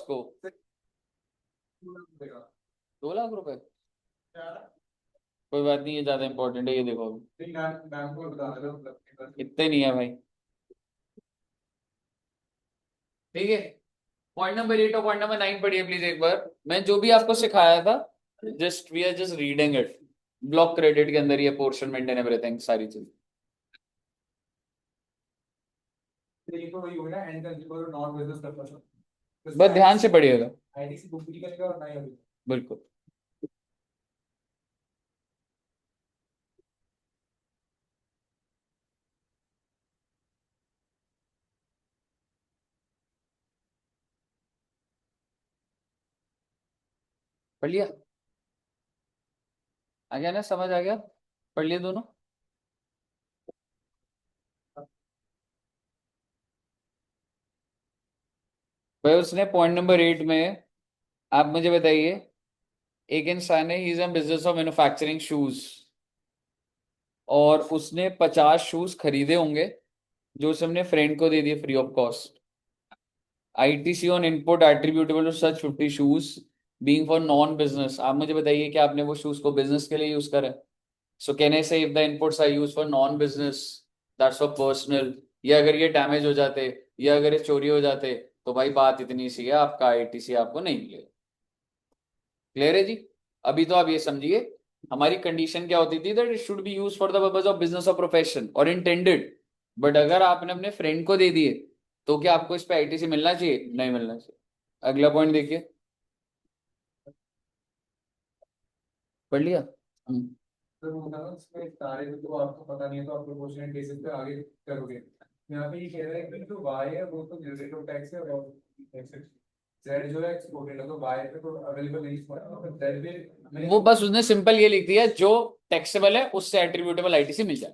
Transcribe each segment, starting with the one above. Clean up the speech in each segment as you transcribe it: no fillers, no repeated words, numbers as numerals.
को 2 लाख रुपए। कोई बात नहीं, ये ज्यादा इंपॉर्टेंट है, ये देखो अभी। इतने नहीं है भाई। ठीक है, पॉइंट नंबर 8 और पॉइंट नंबर 9 पढ़िए प्लीज एक बार। मैं जो भी आपको सिखाया था, just we are just reading it. Block credit के अंदर ये पोर्शन मेंटेन एवरीथिंग सारी चीज। ये तो वही हो गया and consumer non business purpose. बस ध्यान से पढ़िएगा। आईटीसी बुक भी करेगा और नहीं होगी। बिल्कुल। पढ़ लिया? आ गया ना, समझ आ गया? पढ़ लिए दोनों? भाई उसने पॉइंट नंबर 8 में, आप मुझे बताइए, एक इंसान है, he is in business of manufacturing shoes, और उसने 50 शूज खरीदे होंगे जो उसने अपने फ्रेंड को दे दिए free of cost. ITC on input attributable to such 50 shoes being for non business. आप मुझे बताइए कि आपने वो शूज को बिजनेस के लिए यूज करा? सो can I say if the inputs are use for non business, that's for personal, या अगर ये डैमेज हो जाते या अगर ये चोरी हो जाते, तो भाई बात इतनी सी है, आपका आईटीसी आपको नहीं मिलेगा। क्लियर है जी? अभी तो आप ये समझिए, हमारी कंडीशन क्या होती थी, that it should be use for the purpose of business और प्रोफेशन और इंटेंडेड। बट अगर आपने अपने फ्रेंड को दे दिए, तो क्या आपको इस पे आईटीसी मिलना चाहिए? नहीं मिलना चाहिए। अगला पॉइंट देखिए। पढ़ लिया? तो वो बताओ इसमें सारे तो आपको पता नहीं है तो आप प्रोपोर्शनल बेसिस पे आगे करोगे। यहाँ पे ये कह रहा है कि जो वाई है वो तो जनरेटिव टैक्स है और जेड जो है एक्सपोर्टेड है, तो वाई पे तो अवेलेबल नहीं है, तो जेड पे वो बस उसने सिंपल ये लिख दिया, जो टैक्सेबल है उससे एट्रीब्यूटेबल आईटीसी मिल जाए।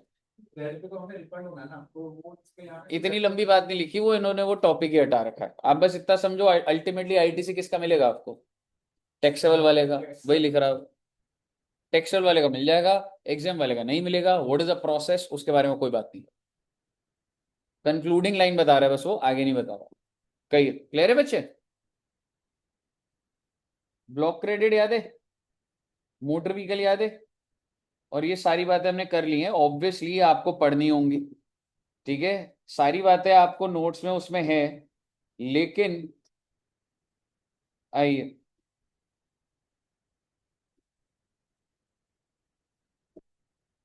जेड पे तो हमें रिफंड होना है ना, तो वो इसके यहाँ पे इतनी लंबी बात नहीं लिखी वो, इन्होंने वो टॉपिक ही हटा रखा है। आप बस इतना समझो, अल्टीमेटली आईटीसी किसका मिलेगा आपको? टैक्सेबल वाले का। वही लिख रहा है, टैक्सेबल वाले का मिल जाएगा, एग्जाम वाले का नहीं मिलेगा। व्हाट इज द प्रोसेस, उसके बारे में कोई बात नहीं। कंक्लूडिंग लाइन बता रहा है बस, वो आगे नहीं बता रहा। कही क्लियर है बच्चे? ब्लॉक क्रेडिट याद है, मोटर व्हीकल याद है, और ये सारी बातें हमने कर ली हैं, ऑब्वियसली आपको पढ़नी होंगी। ठीक है, सारी बातें आपको नोट्स में उसमें है, लेकिन आइए,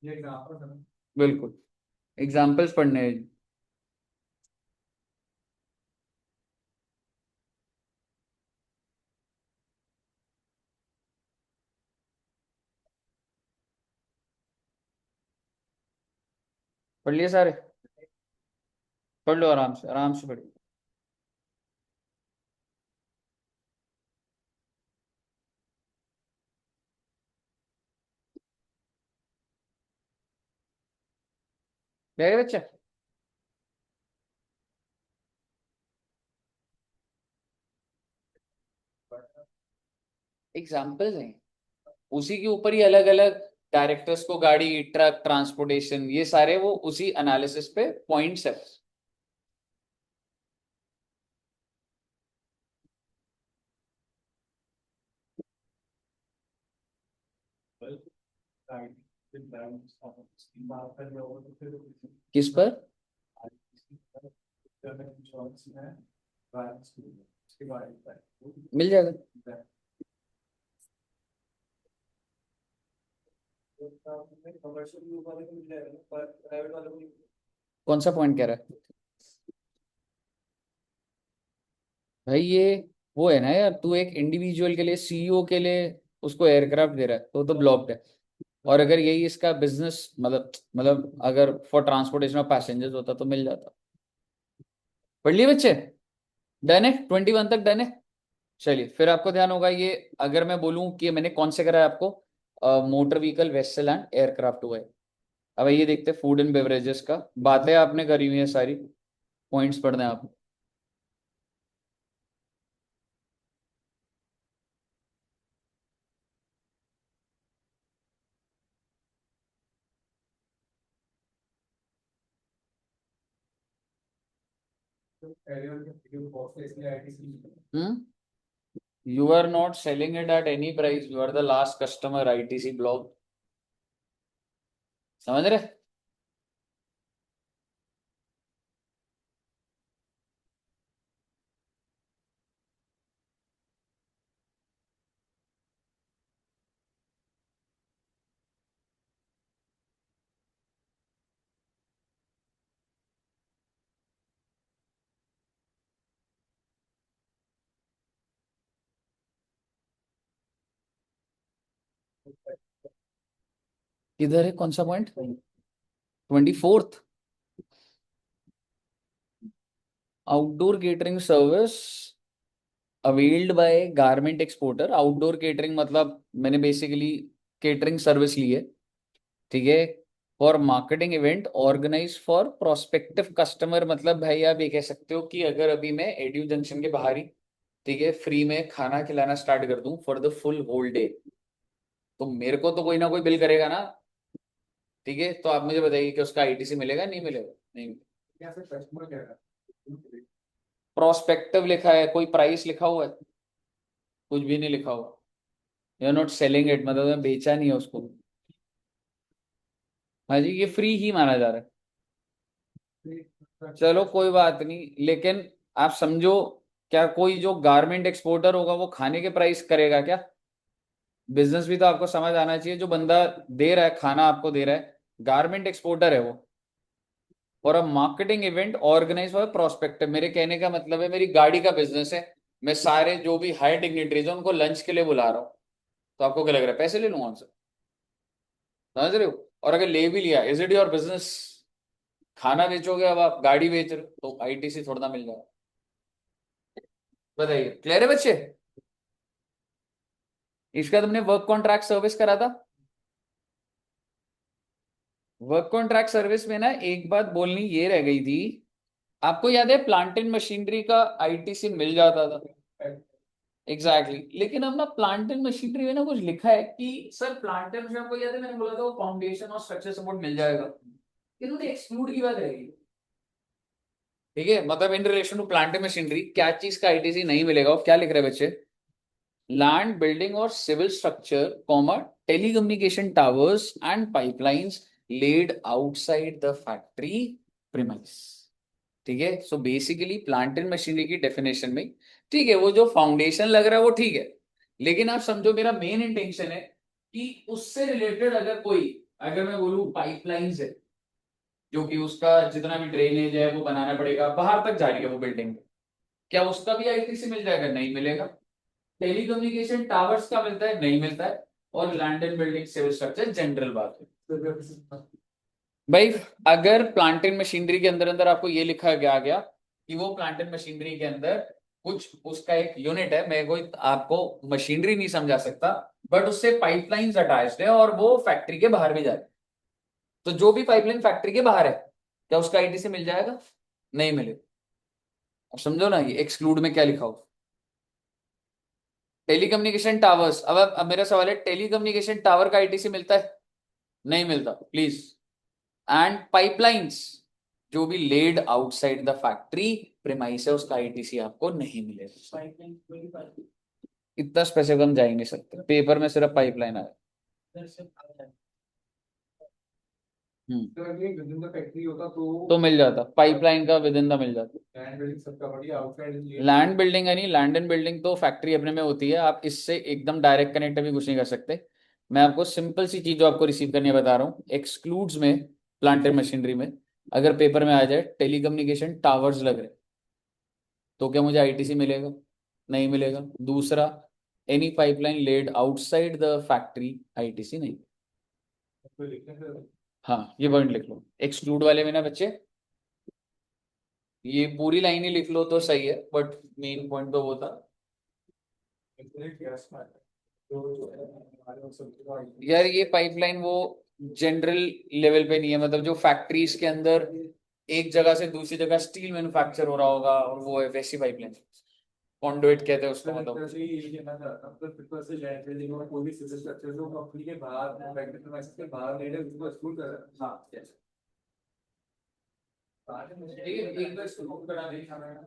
ये एग्जांपल है। बिल्कुल एग्जाम्पल्स पढ़ने हैं। पढ़ लिए सारे? पढ़ लो आराम से पढ़िए। मेरे बच्चे एग्जाम्पल्स हैं, उसी के ऊपर ही अलग अलग डायरेक्टर्स को गाड़ी, ट्रक, ट्रांसपोर्टेशन, ये सारे वो उसी एनालिसिस पे पॉइंट्स है। किस पर? मिल जाएगा। कौन सा पॉइंट कह रहा है भाई? ये वो है ना यार, तू एक इंडिविजुअल के लिए, सीईओ के लिए उसको एयरक्राफ्ट दे रहा है, तो ब्लॉक्ड है। और अगर यही इसका बिजनेस, मतलब अगर फॉर ट्रांसपोर्टेशन ऑफ पैसेंजर्स होता तो मिल जाता। पढ़ लिए बच्चे? डन है, 21 तक डन है। चलिए, फिर आपको ध्यान होगा ये, अगर मैं बोलूं कि मैंने कौन से करा है आपको, motor vehicle, vessel and aircraft हुआ है। अब ये देखते हैं फूड एंड बेवरेजेस का, बातें आपने करी हुई है सारी, पॉइंट्स पढ़ने हैं आप। तो पहले वाले वीडियो कॉस्ट है इसलिए ITC. Hmm You are not selling it at any price. You are the last customer. ITC block, समझ रहे? किधर है, कौन सा point? 24th। Outdoor catering service availed by garment exporter. Outdoor catering मतलब मैंने बेसिकली केटरिंग सर्विस ली है, ठीक है, for marketing event organise for prospective customer. मतलब भाई आप ये कह सकते हो कि अगर अभी मैं एडू जंक्शन के बाहर ही, ठीक है, फ्री में खाना खिलाना स्टार्ट कर दूं for the full whole day, तो मेरे को तो कोई ना कोई बिल करेगा ना, ठीक है? तो आप मुझे बताइए कि उसका आईटीसी मिलेगा नहीं मिलेगा? नहीं। क्या सर कस्टमर कह रहा है? प्रोस्पेक्टिव लिखा है, कोई प्राइस लिखा हुआ है? कुछ भी नहीं लिखा हुआ। You are not selling it, मतलब मैं बेचा नहीं है उसको। हाँ जी, ये फ्री ही माना जा रहा है। चलो कोई बात नहीं, लेकिन आप समझो, क्या कोई जो गारमेंट एक्सपोर्टर होगा वो खाने के प्राइस करेगा क्या? बिजनेस भी तो आपको समझ आना चाहिए। जो बंदा दे रहा है खाना, आपको दे रहा है, गारमेंट एक्सपोर्टर है वो, और अब marketing event organise for prospective. मेरे कहने का मतलब है मेरी गाड़ी का बिजनेस है, मैं सारे जो भी हाई डिग्निटरीज है उनको लंच के लिए बुला रहा हूँ, तो आपको क्या लग रहा है पैसे ले लूंगा उनसे? समझ रहे हो? और अगर ले भी लिया, इज इट योर बिजनेस? खाना बेचोगे, अब आप गाड़ी बेच रहे हो, तो आईटीसी थोड़ा ना मिल जाएगा? बताइए, क्लियर है बच्चे? इसका तुमने वर्क कॉन्ट्रैक्ट सर्विस करा था। वर्क कॉन्ट्रैक्ट सर्विस में ना एक बात बोलनी ये रह गई थी, आपको याद है प्लांट एंड मशीनरी का आईटीसी मिल जाता था? Exactly exactly. लेकिन अब ना प्लांट एंड मशीनरी में ना कुछ लिखा है कि सर प्लांट एंड मशीनरी, आपको याद है मैंने बोला था वो फाउंडेशन और स्ट्रक्चर सपोर्ट मिल जाएगा, इन्होंने एक्सक्लूड की बात रहेगी, ठीक है? मतलब in relation to plant and machinery क्या चीज का आईटीसी नहीं मिलेगा? और क्या लिख रहे हैं बच्चे? लैंड बिल्डिंग और civil structure comma telecommunication towers and pipelines laid outside the factory premise, ठीक है? So basically plant and machinery की डेफिनेशन में, ठीक है, वो जो फाउंडेशन लग रहा है वो ठीक है, लेकिन आप समझो मेरा मेन इंटेंशन है कि उससे रिलेटेड अगर कोई, अगर मैं बोलूं पाइपलाइंस है, जो कि उसका जितना भी ड्रेनेज है वो बनाना पड़ेगा, बाहर तक जा रही है वो बिल्डिंग, क्या उसका भी आईटीसी मिल जाएगा? नहीं मिलेगा। टेलीकम्युनिकेशन टावर्स का मिलता है? नहीं मिलता है। और land and building civil structure general बात है भाई। अगर प्लांट एंड मशीनरी के अंदर अंदर आपको ये लिखा गया कि वो प्लांट एंड मशीनरी के अंदर कुछ उसका एक यूनिट है, मैं कोई आपको मशीनरी नहीं समझा सकता, बट उससे पाइपलाइंस अटैच्ड है और वो फैक्ट्री के बाहर भी जा रही है, तो जो भी पाइपलाइन फैक्ट्री के बाहर है, क्या उसका आईटीसी मिल जाएगा? नहीं मिलेगा। अब समझो ना ये एक्सक्लूड में क्या लिखा हो। टेलीकम्युनिकेशन टावर्स, अब मेरा सवाल है, टेलीकम्युनिकेशन टावर का आईटीसी मिलता है? नहीं मिलता, प्लीज। एंड पाइपलाइंस जो भी laid outside the factory premise है, उसका आईटीसी आपको नहीं मिलेगा। इतना स्पेसिफिक हम जा ही नहीं सकते, पेपर में सिर्फ पाइपलाइन आया। हम्म, तो अगर ये विदिन द फैक्ट्री होता तो तो मिल जाता, पाइपलाइन का विद इन द मिल जाता। लैंड बिल्डिंग सबका बढ़िया आउटसाइड लैंड बिल्डिंग है नहीं, लैंड एंड बिल्डिंग तो फैक्ट्री अपने में होती है, आप इससे एकदम डायरेक्ट कनेक्ट भी कुछ नहीं कर सकते। मैं आपको सिंपल सी चीज जो आपको रिसीव करनी है बता रहा हूँ, एक्सक्लूड्स में प्लांट एंड मशीनरी में अगर पेपर में आ जाए टेलीकम्युनिकेशन टावर्स लग रहे, तो क्या मुझे आईटीसी मिलेगा? नहीं मिलेगा। दूसरा, any pipeline laid outside the factory, ITC नहीं। हाँ, ये पॉइंट लिख लो एक्सक्लूड वाले में ना बच्चे, ये पूरी लाइन ही लिख लो तो सही है, बट मेन पॉइंट तो वो था। यार ये पाइपलाइन वो जनरल लेवल पे नहीं है, मतलब जो फैक्ट्रीज के अंदर एक जगह से दूसरी जगह स्टील मैन्युफैक्चर हो रहा होगा और वो है वैसी पाइपलाइन, कॉन्डुइट कहते हैं उसको, मतलब। कोई भी सिविल स्ट्रक्चर जो कंपनी के बाहर फैक्ट्री प्रीमाइसेस के बाहर नहीं है उसको एक्सक्लूड कर रहा है। हाँ yes। एक बार इसको नोट करा दें हमें।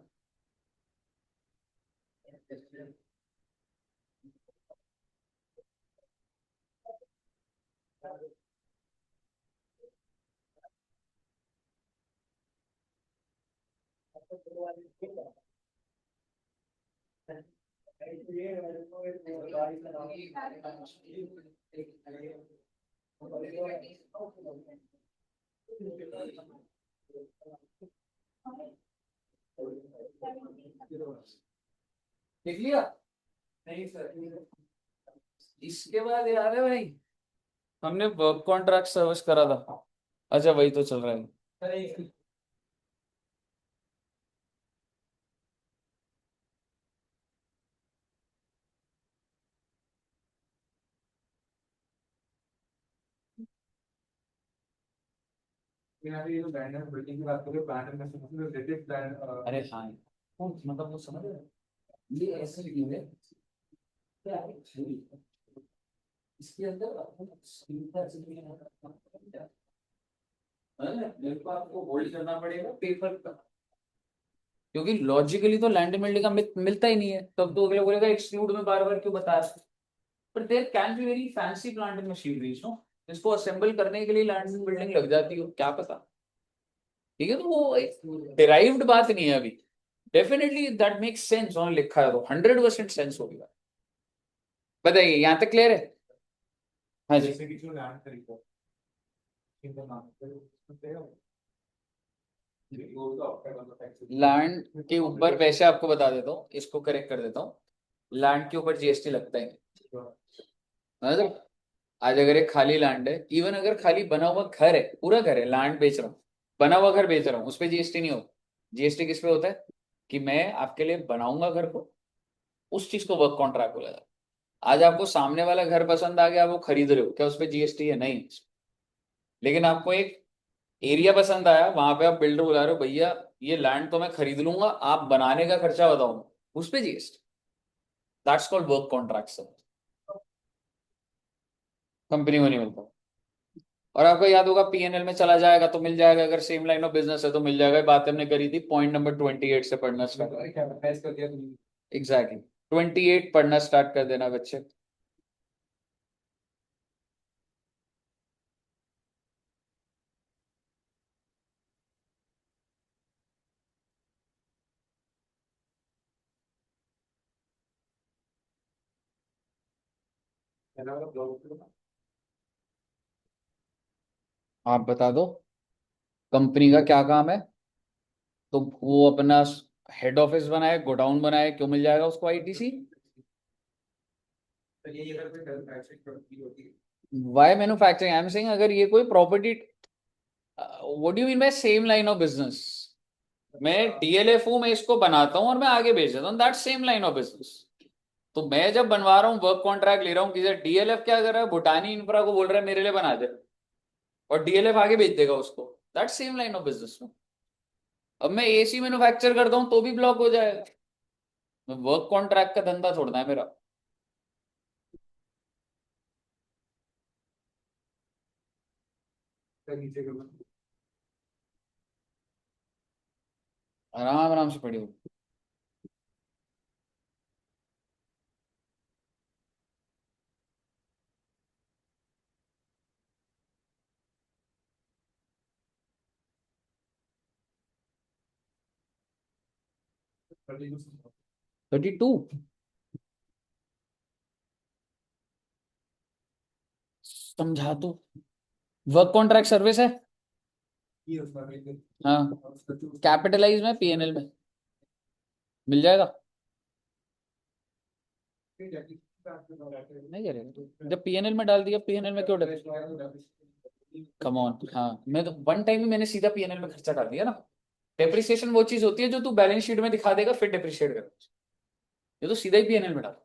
लिख लिया? नहीं सर। इसके बाद याद है भाई, हमने वर्क कॉन्ट्रैक्ट सर्विस करा था। अच्छा वही तो चल रहा है। सर यहाँ पे ये जो ब्रांड है बिल्डिंग की बात करें, ब्रांड में रिलेटेड ब्रांड। अरे हाँ, मतलब वो समझ रहे हो? ये ऐसे लिखी है क्या है? इसके अंदर मेरे को आपको होल्ड करना पड़ेगा पेपर का, क्योंकि लॉजिकली तो लैंड बिल्डिंग का मिलता ही नहीं है। तब तो अगले बोलेगा एक्सक्लूड में बार बार क्यों बता रहे हो? पर there can be very fancy plant and machineries no, इसको असेंबल करने के लिए लैंड बिल्डिंग लग जाती हो, क्या पता। ठीक है, तो वो एक डिराइव्ड बात नहीं है अभी। डेफिनेटली दैट मेक्स सेंस, उन्होंने लिखा है तो 100% सेंस होगी। बताइए, यहाँ तक क्लियर है? हाँ जी। जैसे कि जो लैंड खरीदो इनका नाम लैंड के ऊपर वैसे आपको बता देता हूँ, इसको करेक्ट कर देता हूँ। लैंड के ऊपर जीएसटी लगता है, मतलब आज अगर एक खाली लैंड है, इवन अगर खाली बना हुआ घर है, पूरा घर है, लैंड बेच रहा हूँ, बना हुआ घर बेच रहा हूँ, उस पर जीएसटी नहीं होता। जीएसटी किस पे होता है? कि मैं आपके लिए बनाऊंगा घर को, उस चीज को वर्क कॉन्ट्रैक्ट बोला जाता है। आज आपको सामने वाला घर पसंद आ गया, आप वो खरीद रहे हो, क्या उस पर जीएसटी है? नहीं। लेकिन आपको एक एरिया पसंद आया, वहां पे आप बिल्डर बुला रहे हो, भैया ये लैंड तो मैं खरीद लूंगा, आप बनाने का खर्चा बताओ, उस पे GST. That's called work contract. Company को नहीं मिलता। और आपको याद होगा पीएनएल में चला जाएगा तो मिल जाएगा, अगर सेम लाइन ऑफ बिजनेस है तो मिल जाएगा। ये बात हमने करी थी, पॉइंट नंबर 28 से पढ़ना स्टार्ट। कर दिया तुमने। एग्जैक्टली 28 पढ़ना स्टार्ट कर देना बच्चे। पहला वाला ब्लॉग आप बता दो कंपनी का क्या काम है, तो वो अपना हेड ऑफिस बनाए, गोडाउन बनाए, क्यों मिल जाएगा उसको आईटीसी? तो ये अगर कोई मैन्युफैक्चरिंग कंपनी होती है। Why manufacturing? I am saying अगर ये कोई property, what do you mean by same line of business? मैं डीएलएफ हूं, मैं इसको बनाता हूँ और मैं आगे बेच देता हूँ, that same line of business. तो मैं जब बनवा रहा हूँ, वर्क कॉन्ट्रैक्ट ले रहा हूँ किसी, डीएलएफ क्या कर रहा है, भूटानी इंफ्रा को बोल रहा है मेरे लिए बना दे, और डीएलएफ आगे बेच देगा उसको, that same line of business में। अब मैं एसी मैन्युफैक्चर करता हूँ तो भी ब्लॉक हो जाएगा। वर्क कॉन्ट्रैक्ट का धंधा छोड़ना है मेरा। तो नीचे का आराम आराम से पड़ी हो। 32 समझा तो, वर्क कॉन्ट्रैक्ट सर्विस है। ये उसका बिल्कुल। हाँ, और उसका जो कैपिटलाइज में पीएनएल में मिल जाएगा। नहीं करेगा, जब पीएनएल में डाल दिया, पीएनएल में क्यों डाल? कम ऑन, हाँ मैं तो वन टाइम ही मैंने सीधा पीएनएल में खर्चा डाल दिया ना। डेप्रिसिएशन वो चीज होती है जो तू बैलेंस शीट में दिखा देगा फिर डेप्रिशिएट कर, ये तो सीधा ही पीएनएल में डाल।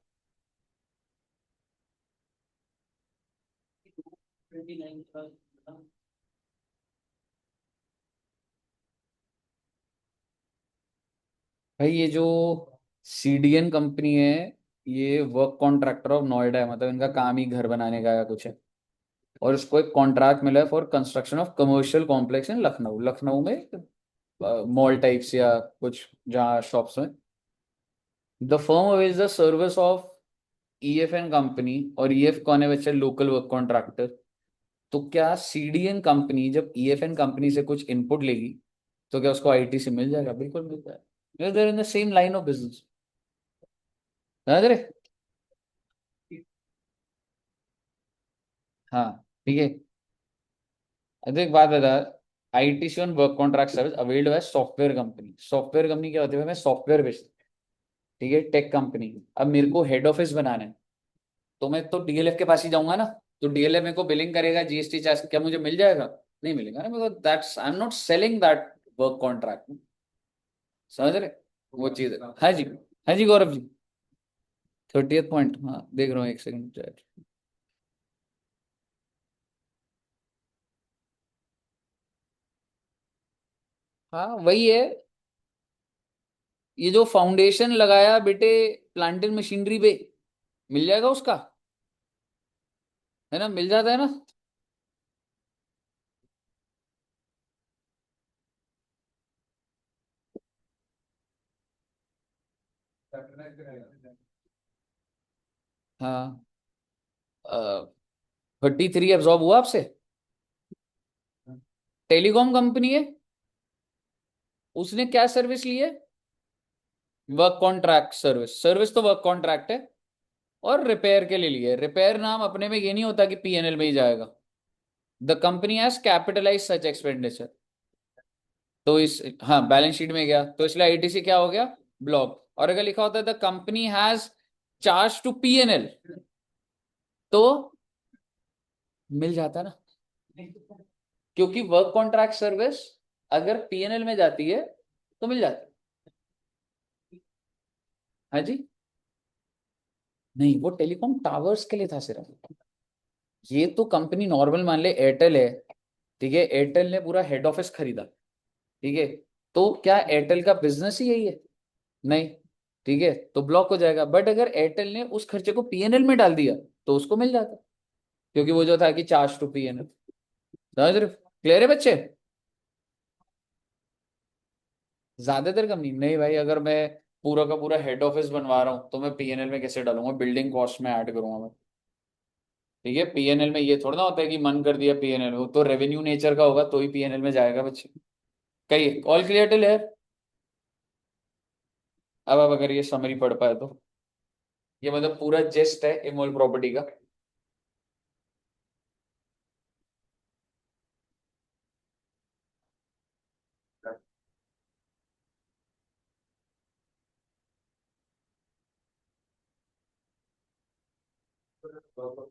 भाई ये जो सीडीएन कंपनी है, ये वर्क कॉन्ट्रैक्टर ऑफ नोएडा है, मतलब इनका काम ही घर बनाने का या कुछ है। और इसको एक कॉन्ट्रैक्ट मिला है for construction of commercial complex in Lucknow. Lucknow में मॉल टाइप्स या कुछ जहाँ शॉप्स में। The firm avails the service of EFN company, और ईएफ कौन है बच्चे? Local work contractor. तो क्या सीडीएन कंपनी जब ईएफएन कंपनी से कुछ इनपुट लेगी, तो क्या उसको आईटी से मिल जाएगा? बिल्कुल मिल जाएगा, there in the same line of business. समझ रहे? हाँ, ठीक है। अब एक बात बता, IT on work contract service availed by software company. Software company क्या होती है? मैं सॉफ्टवेयर बेचता, ठीक है, टेक कंपनी। अब मेरे को हेड ऑफिस बनाना है, तो मैं तो डीएलएफ के पास ही जाऊंगा ना। तो डीएलएफ मेरे को बिलिंग करेगा, जीएसटी चार्ज, क्या मुझे मिल जाएगा? नहीं मिलेगा ना मेरे को। That's I am not selling that work contract. समझ रहे? वो चीज है। हाँ जी, हाँ जी गौरव जी। 30th पॉइंट, हाँ देख रहा हूँ, एक सेकंड। हाँ वही है, ये जो फाउंडेशन लगाया बेटे प्लांट एंड मशीनरी पे, मिल जाएगा उसका, है ना? मिल जाता है ना। हाँ, 33 एब्जॉर्ब हुआ आपसे। टेलीकॉम कंपनी है, उसने क्या सर्विस ली है? Work contract service. सर्विस तो वर्क कॉन्ट्रैक्ट है, और रिपेयर के लिए लिए। रिपेयर नाम अपने में ये नहीं होता कि पीएनएल में ही जाएगा। The company has capitalise such expenditure. तो इस, हाँ बैलेंस शीट में गया, तो इसलिए आईटीसी क्या हो गया? ब्लॉक। और अगर लिखा होता है the company has charge to PNL, तो मिल जाता ना, क्योंकि वर्क कॉन्ट्रैक्ट सर्विस अगर पीएनएल में जाती है तो मिल जाती है। हाँ जी। नहीं, वो टेलीकॉम टावर्स के लिए था सिर्फ। ये तो कंपनी नॉर्मल, मान ले एयरटेल है, ठीक है, एयरटेल ने पूरा हेड ऑफिस खरीदा, ठीक है, तो क्या एयरटेल का बिजनेस ही यही है? नहीं, ठीक है, तो ब्लॉक हो जाएगा। बट अगर एयरटेल ने उस खर्चे को पीएनएल में डाल दिया तो उसको मिल जाता, क्योंकि वो जो था कि चार्ज टू पीएनएल। समझ रहे? क्लियर है बच्चे? ज्यादातर कंपनी नहीं भाई, अगर मैं पूरा का पूरा हेड ऑफिस बनवा रहा हूँ तो मैं पीएनएल में कैसे डालूंगा? बिल्डिंग कॉस्ट में ऐड करूंगा मैं, ठीक है। पीएनएल में ये थोड़ा ना होता है कि मन कर दिया पीएनएल, वो तो रेवेन्यू नेचर का होगा तो ही पीएनएल में जाएगा बच्चे। कहिए, ऑल क्लियर टिल है? अब अगर ये समरी पढ़ पाए तो, ये मतलब पूरा जेस्ट है इमोल प्रॉपर्टी का।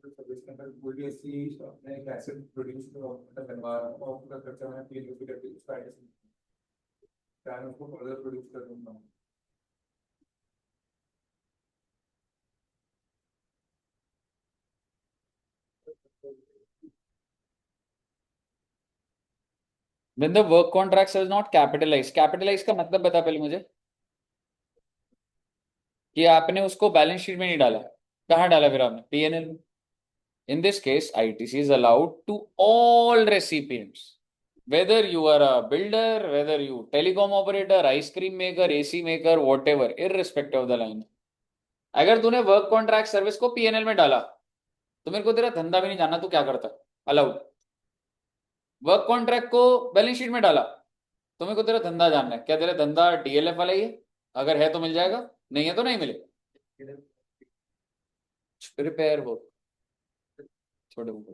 सर्विस के अंदर कोई भी ऐसी अपने एक एसेट प्रोड्यूस मतलब बनवा रहा हूँ और उसका खर्चा मैं पे करके उसका आइडिया क्या मैं उसको फर्दर प्रोड्यूस कर दूंगा। When the work contract is not capitalized, capitalise का मतलब बता पहले मुझे, कि आपने उसको बैलेंस शीट में नहीं डाला, कहाँ डाला फिर आपने? पीएनएल में। In this case ITC is allowed to all recipients, whether you are a builder, whether you telecom operator, ice cream maker, AC maker, whatever, irrespective of the line। अगर तूने वर्क कॉन्ट्रैक्ट सर्विस को PNL में डाला तो मेरे को तेरा धंधा भी नहीं जानना तू क्या करता है, अलाउड। वर्क कॉन्ट्रैक्ट को बैलेंस शीट में डाला तो मेरे को तेरा धंधा जानना है, क्या तेरा धंधा डीएलएफ वाला ही है? अगर है तो मिल जाएगा, नहीं है तो नहीं मिले। रिपेयर वो छोटे मोटे,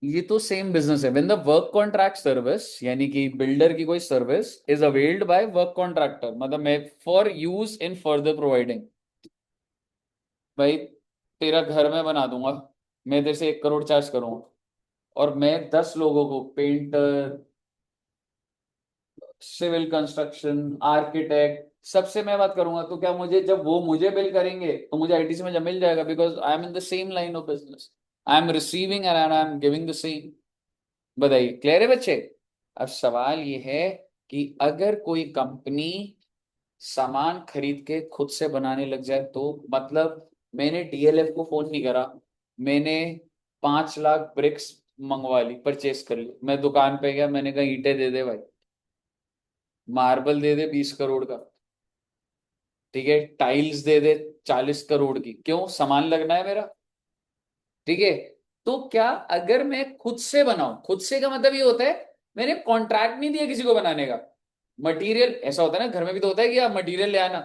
ये तो सेम बिजनेस है। When the work contract service, यानी कि बिल्डर की कोई service is availed by work contractor, मतलब मैं for use in further providing. भाई तेरा घर में बना दूंगा, मैं तेरे से 1 करोड़ चार्ज करूंगा, और मैं 10 लोगों को, पेंटर, सिविल कंस्ट्रक्शन, आर्किटेक्ट, सबसे मैं बात करूंगा, तो क्या मुझे, जब वो मुझे बिल करेंगे तो मुझे आईटीसी में जब मिल जाएगा? Because I am in the same line of business, I am receiving and I am giving the same. बताइए, क्लियर है बच्चे? अब सवाल ये है कि अगर कोई कंपनी सामान खरीद के खुद से बनाने लग जाए तो, मतलब मैंने डीएलएफ को फोन नहीं करा, मैंने 5 लाख ब्रिक्स मंगवा ली, परचेस कर ली, मैं दुकान पे गया, मैंने कहा ईंटें दे दे भाई, मार्बल दे दे 20 करोड़ का, ठीक है, टाइल्स दे दे 40 करोड़ की, क्यों? सामान लगना है मेरा, ठीक है। तो क्या अगर मैं खुद से बनाऊं, खुद से का मतलब ये होता है मैंने कॉन्ट्रैक्ट नहीं दिया किसी को बनाने का। मटेरियल ऐसा होता है ना, घर में भी तो होता है कि आप मटेरियल ले आना,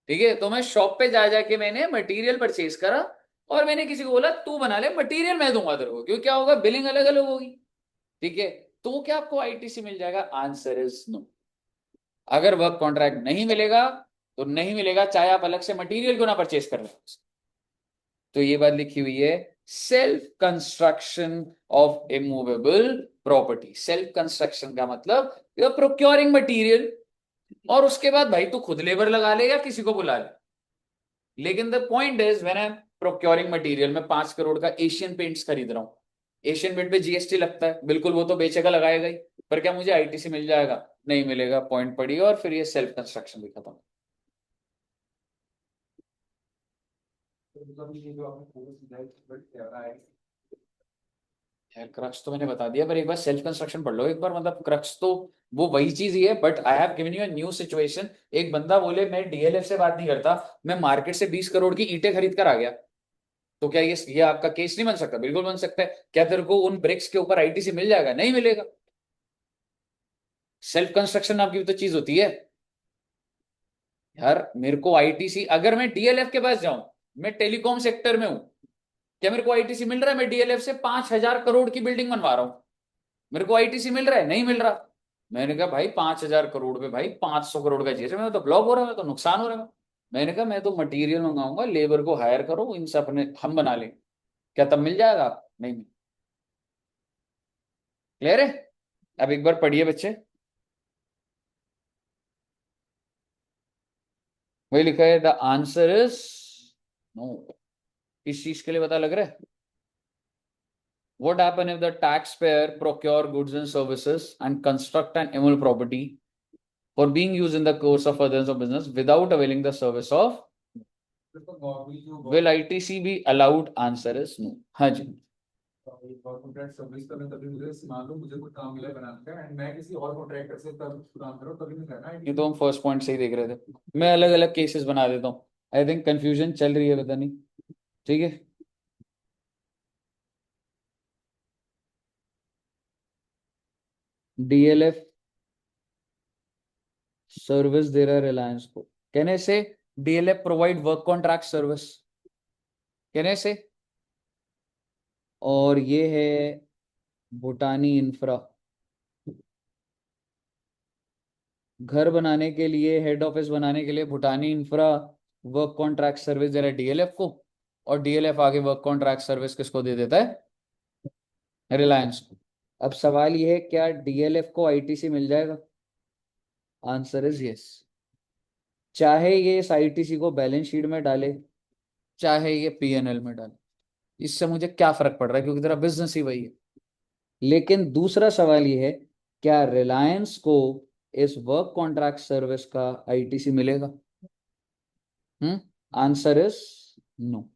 ठीक है, तो मैं शॉप पे जा जाके मैंने मटेरियल परचेज करा और मैंने किसी को बोला तू बना ले, मटेरियल मैं दूंगा तेरे को, क्योंकि क्या होगा, बिलिंग अलग अलग होगी, ठीक है। तो क्या आपको आईटीसी मिल जाएगा? Answer is no. अगर वर्क कॉन्ट्रैक्ट नहीं मिलेगा तो नहीं मिलेगा, चाहे आप अलग से मटेरियल क्यों ना परचेज कर रहे हो। तो ये बात लिखी हुई है, self construction of immovable property. Self construction का मतलब यू आर प्रोक्योरिंग मटीरियल, और उसके बाद भाई तू खुद लेबर लगा ले या किसी को बुला ले, लेकिन the point is when I am procuring material, मैं 5 करोड़ का एशियन पेंट्स खरीद रहा हूँ, एशियन पेंट पे जीएसटी लगता है, बिल्कुल वो तो बेचेगा लगाएगा ही, पर क्या मुझे आईटीसी मिल जाएगा? नहीं मिलेगा, पॉइंट पड़ी, और फिर ये सेल्फ कंस्ट्रक्शन भी खत्म। तो मतलब ये जो आपने पूरा समझाया बट क्या है। यार क्रक्स तो मैंने बता दिया, पर एक बार सेल्फ कंस्ट्रक्शन पढ़ लो एक बार, मतलब क्रक्स तो वो वही चीज ही है, but I have given you a new situation. एक बंदा बोले मैं डीएलएफ से बात नहीं करता, मैं मार्केट से 20 करोड़ की ईंटें खरीद कर आ गया, तो क्या ये आपका केस नहीं बन सकता? बिल्कुल बन सकता है। क्या तेरे को उन ब्रिक्स के ऊपर आईटीसी मिल जाएगा? नहीं मिलेगा। सेल्फ कंस्ट्रक्शन नाम की भी तो चीज होती है यार। मेरे को आईटीसी, अगर मैं डीएलएफ के पास जाऊं, मैं टेलीकॉम सेक्टर में हूं, क्या मेरे को आईटीसी मिल रहा है? मैं डीएलएफ से 5,000 करोड़ की बिल्डिंग बनवा रहा हूं, मेरे को आईटीसी मिल रहा है? नहीं मिल रहा। मैंने कहा भाई 5,000 करोड़ पे भाई 500 करोड़ का जीएसटी, मैं तो ब्लॉक हो रहा है, मैं तो नुकसान हो रहा है। मैंने कहा मैं तो मटेरियल मंगाऊंगा, लेबर को हायर करो, इनसे अपने हम बना लें, क्या तब मिल जाएगा? नहीं मिल। क्लियर है? अब एक बार पढ़िए बच्चे, वही लिखा है, द आंसर इज नो। इस चीज के लिए पता लग रहा है? What happen if the taxpayer procure goods and services and construct an immovable property for being used in the course of furtherance of business without availing the service of? तो normally जो Will ITC be allowed? Answer is no. हाँ जी। Contract service करना तभी मुझे मान लो मुझे कोई काम मिला बनाने का एंड मैं किसी और कॉन्ट्रैक्टर से तब काम करूँ तभी मैं करना ये है। तो हम फर्स्ट पॉइंट से ही देख रहे थे, मैं अलग अलग केसेस बना देता हूँ। आई थिंक कंफ्यूजन चल रही है, पता नहीं। ठीक है, डीएलएफ सर्विस दे रहा है रिलायंस को, कहने से DLF provide work contract service, कहने से। और ये है भूटानी इंफ्रा, घर बनाने के लिए, हेड ऑफिस बनाने के लिए भूटानी इंफ्रा वर्क कॉन्ट्रैक्ट सर्विस दे रहा है डीएलएफ को, और डीएलएफ आगे वर्क कॉन्ट्रैक्ट सर्विस किसको दे देता है? रिलायंस को। अब सवाल ये है, क्या डीएलएफ को आईटीसी मिल जाएगा? Answer is yes. चाहे ये इस आईटीसी को बैलेंस शीट में डाले, चाहे ये पीएनएल में डाले, इससे मुझे क्या फर्क पड़ रहा है, क्योंकि तेरा बिजनेस ही वही है। लेकिन दूसरा सवाल ये है, क्या रिलायंस को इस वर्क कॉन्ट्रैक्ट सर्विस का आईटीसी मिलेगा? Answer is no.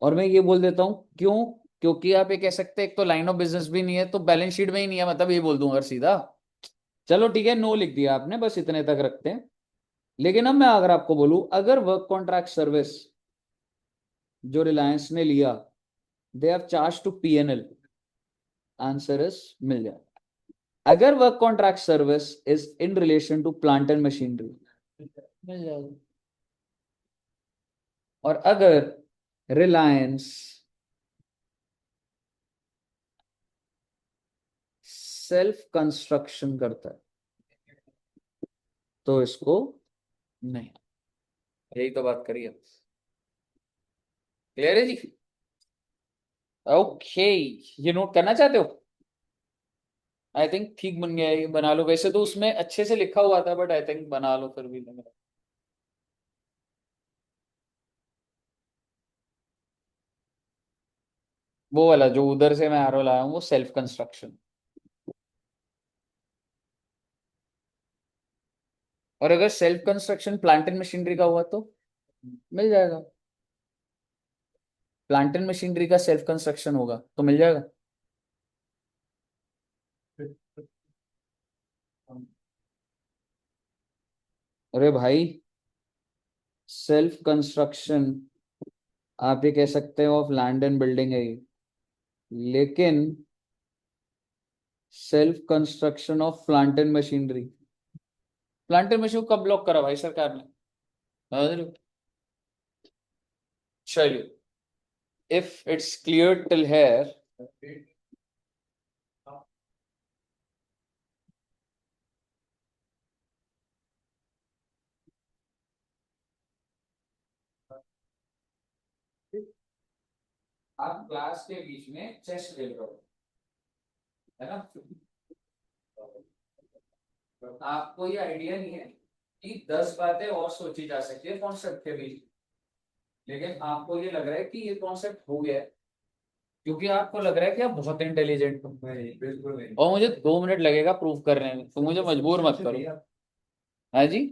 और मैं ये बोल देता हूं क्यों, क्योंकि आप ये कह सकते हैं एक तो लाइन ऑफ बिजनेस भी नहीं है, तो बैलेंस शीट में ही नहीं है, मतलब ये बोल दूंगा अगर सीधा। चलो ठीक है, नो लिख दिया आपने, बस इतने तक रखते हैं। लेकिन अब मैं अगर आपको बोलूं, अगर वर्क कॉन्ट्रैक्ट सर्विस जो रिलायंस ने लिया, they have charge to PNL, answer is मिल जाए। अगर work contract service is in relation to plant and machinery, मिल जाएगा। और अगर रिलायंस सेल्फ कंस्ट्रक्शन करता है तो इसको नहीं। यही तो बात करी है। क्लियर है जी? ओके, ये नोट करना चाहते हो? आई थिंक ठीक बन गया है, ये बना लो। वैसे तो उसमें अच्छे से लिखा हुआ था, बट आई थिंक बना लो फिर भी। वो वाला जो उधर से मैं एरो लाया हूँ, वो सेल्फ कंस्ट्रक्शन। और अगर self construction plant and machinery का हुआ तो मिल जाएगा। प्लांट एंड मशीनरी का सेल्फ कंस्ट्रक्शन होगा तो मिल जाएगा। अरे भाई, सेल्फ कंस्ट्रक्शन आप ये कह सकते हो ऑफ लैंड एंड बिल्डिंग है ये, लेकिन self construction of plant and machinery, plant and machine को कब ब्लॉक करा भाई सरकार ने, समझ रहे हो? चलिए, if it's clear till hair, आप क्लास के बीच में चेस खेल रहे हो, है ना? आपको ये आइडिया नहीं है कि 10 बातें और सोची जा सकती है कॉन्सेप्ट के बीच, लेकिन आपको ये लग रहा है कि ये कॉन्सेप्ट हो गया है क्योंकि आपको लग रहा है कि आप बहुत इंटेलिजेंट हो। नहीं बिल्कुल नहीं। और मुझे 2 मिनट लगेगा प्रूव करने में, तो मुझे मजबूर मत करो। हाँ जी,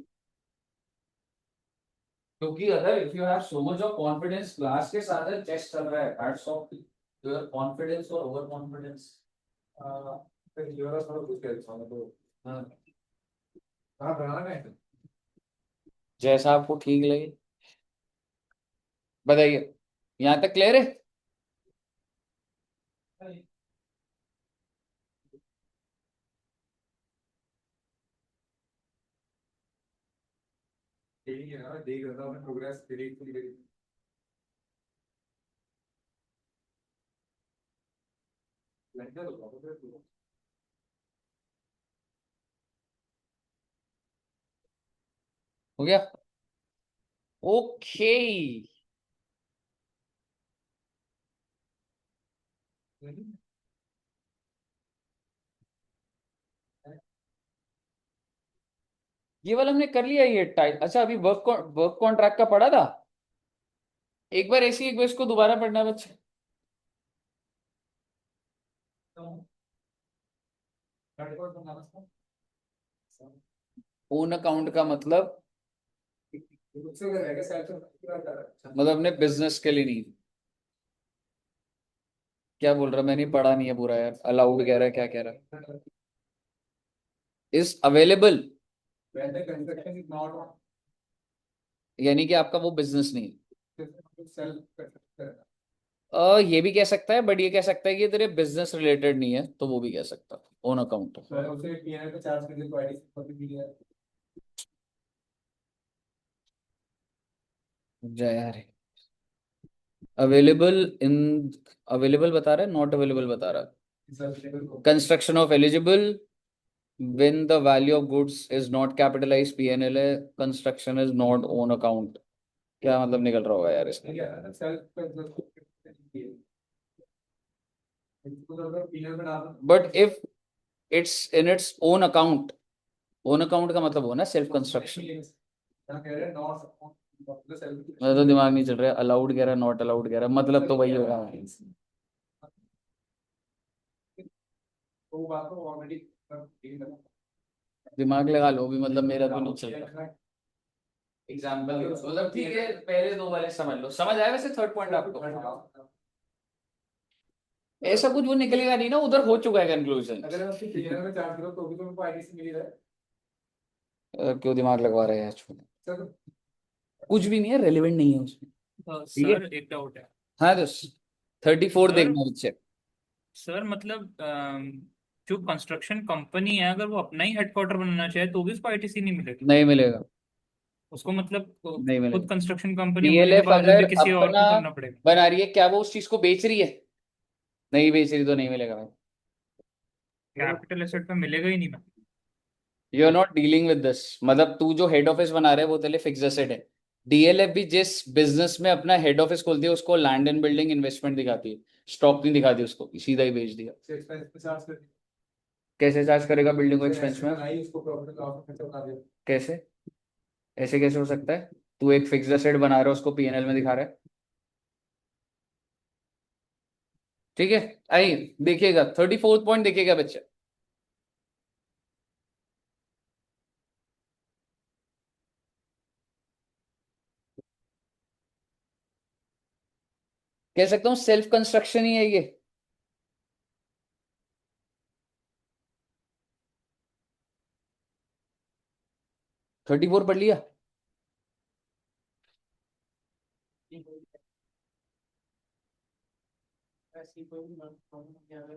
क्योंकि अगर if you have so much of confidence, class के साथ टेस्ट चल रहा है, hats off to your confidence और ओवर कॉन्फिडेंस। फिर यूरो थोड़ा कुछ कर सकता हूं तो। हाँ, हाँ बनाना है। जैसा आपको ठीक लगे बताइए, यहाँ तक क्लियर है? ठीक है ना, देख रहा था मैं प्रोग्रेस डिलीट की गई। लेक्चर होगा तो फिर हो गया? ओके, ये वाला हमने कर लिया ये टाइप। अच्छा, अभी वर्क कॉन्ट्रैक्ट का पढ़ा था, एक बार ऐसी एक बार इसको दोबारा पढ़ना है बच्चे। ओन अकाउंट का मतलब, मतलब अपने बिजनेस के लिए नहीं। क्या बोल रहा, मैंने पढ़ा नहीं है पूरा यार, अलाउड कह रहा है, क्या कह रहा है? इज अवेलेबल, यानी कि आपका वो बिजनेस नहीं है। ये भी कह सकता है, बट ये कह सकता है कि ये तेरे बिजनेस रिलेटेड नहीं है, तो वो भी कह सकता है ओन अकाउंट। जय यार, अवेलेबल इन, अवेलेबल बता रहा है, नॉट अवेलेबल बता रहा है। Construction of eligible when the value of goods is not capitalized PNL है, construction is not own account. क्या मतलब निकल रहा होगा यार इसका? But if it's in its own account, own account का मतलब हो ना सेल्फ कंस्ट्रक्शन। मेरा तो दिमाग नहीं चल रहा है, अलाउड कह रहा है, नॉट अलाउड कह रहा है, मतलब तो वही होगा। दिमाग लगा लो भी, मतलब मेरा तो नहीं चल रहा। एग्जाम्पल मतलब ठीक है, पहले 2 वाले समझ लो, समझ आया वैसे थर्ड पॉइंट आपको? ऐसा कुछ वो निकलेगा नहीं ना, उधर हो चुका है कंक्लूजन। अगर मैं उसकी क्लियर में चार्ज करूँ तो भी तो मेरे को आईडी से मिल रहा है। क्यों दिमाग लगवा रहे हैं छोड़, सर कुछ भी नहीं है, रेलिवेंट नहीं है उसमें। ठीक है, सर एक डाउट है। हाँ तो 34 सर देखना बच्चे। सर मतलब जो कंस्ट्रक्शन कंपनी है अगर वो अपना ही हेडक्वार्टर बनाना चाहे तो भी उसको आईटीसी नहीं मिलेगी? नहीं मिलेगा, उसको मतलब नहीं मिलेगा। खुद कंस्ट्रक्शन कंपनी होने के डीएलएफ बावजूद अगर भी किसी और अपना को करना पड़ेगा? बना रही है, क्या वो उस चीज को बेच रही है? नहीं बेच रही तो नहीं मिलेगा भाई। कैपिटल एसेट पे मिलेगा ही नहीं ना। You are not dealing with this, मतलब तू जो हेड ऑफिस बना रहा है वो तेरे फिक्स एसेट है। डीएलएफ भी जिस बिजनेस में अपना हेड ऑफिस खोलती है उसको लैंड एंड बिल्डिंग इन्वेस्टमेंट दिखाती है, स्टॉक नहीं दिखाती उसको, सीधा ही बेच दिया। कैसे चार्ज करेगा बिल्डिंग को एक्सपेंस में? कैसे, ऐसे कैसे हो सकता है? तू एक फिक्स्ड एसेट बना रहा है, उसको पीएनएल में दिखा रहा है। ठीक है, आइए देखिएगा 34 पॉइंट देखिएगा बच्चे। कह सकता हूं सेल्फ कंस्ट्रक्शन ही है ये। 34 पढ़ लिया?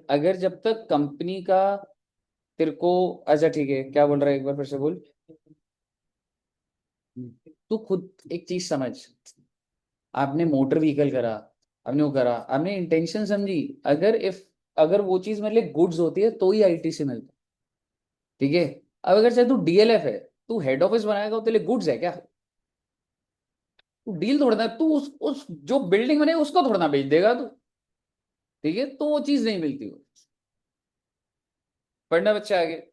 अगर जब तक कंपनी का तेरे को, अच्छा ठीक है, क्या बोल रहा है एक बार फिर से बोल। तू खुद एक चीज समझ, आपने मोटर व्हीकल करा, आपने वो करा, आपने इंटेंशन समझी। अगर इफ अगर वो चीज मेरे लिए गुड्स होती है तो ही आईटीसी मिलता, ठीक है। अब अगर चाहे तू डीएलएफ है, तू हेड ऑफिस बनाएगा, तो तेरे लिए गुड्स है क्या? तू डील तोड़ना, तू उस जो बिल्डिंग बने उसको थोड़ा ना बेच देगा तू, ठीक है। तो वो चीज नहीं मिलती वो। पढ़ना बच्चा आगे।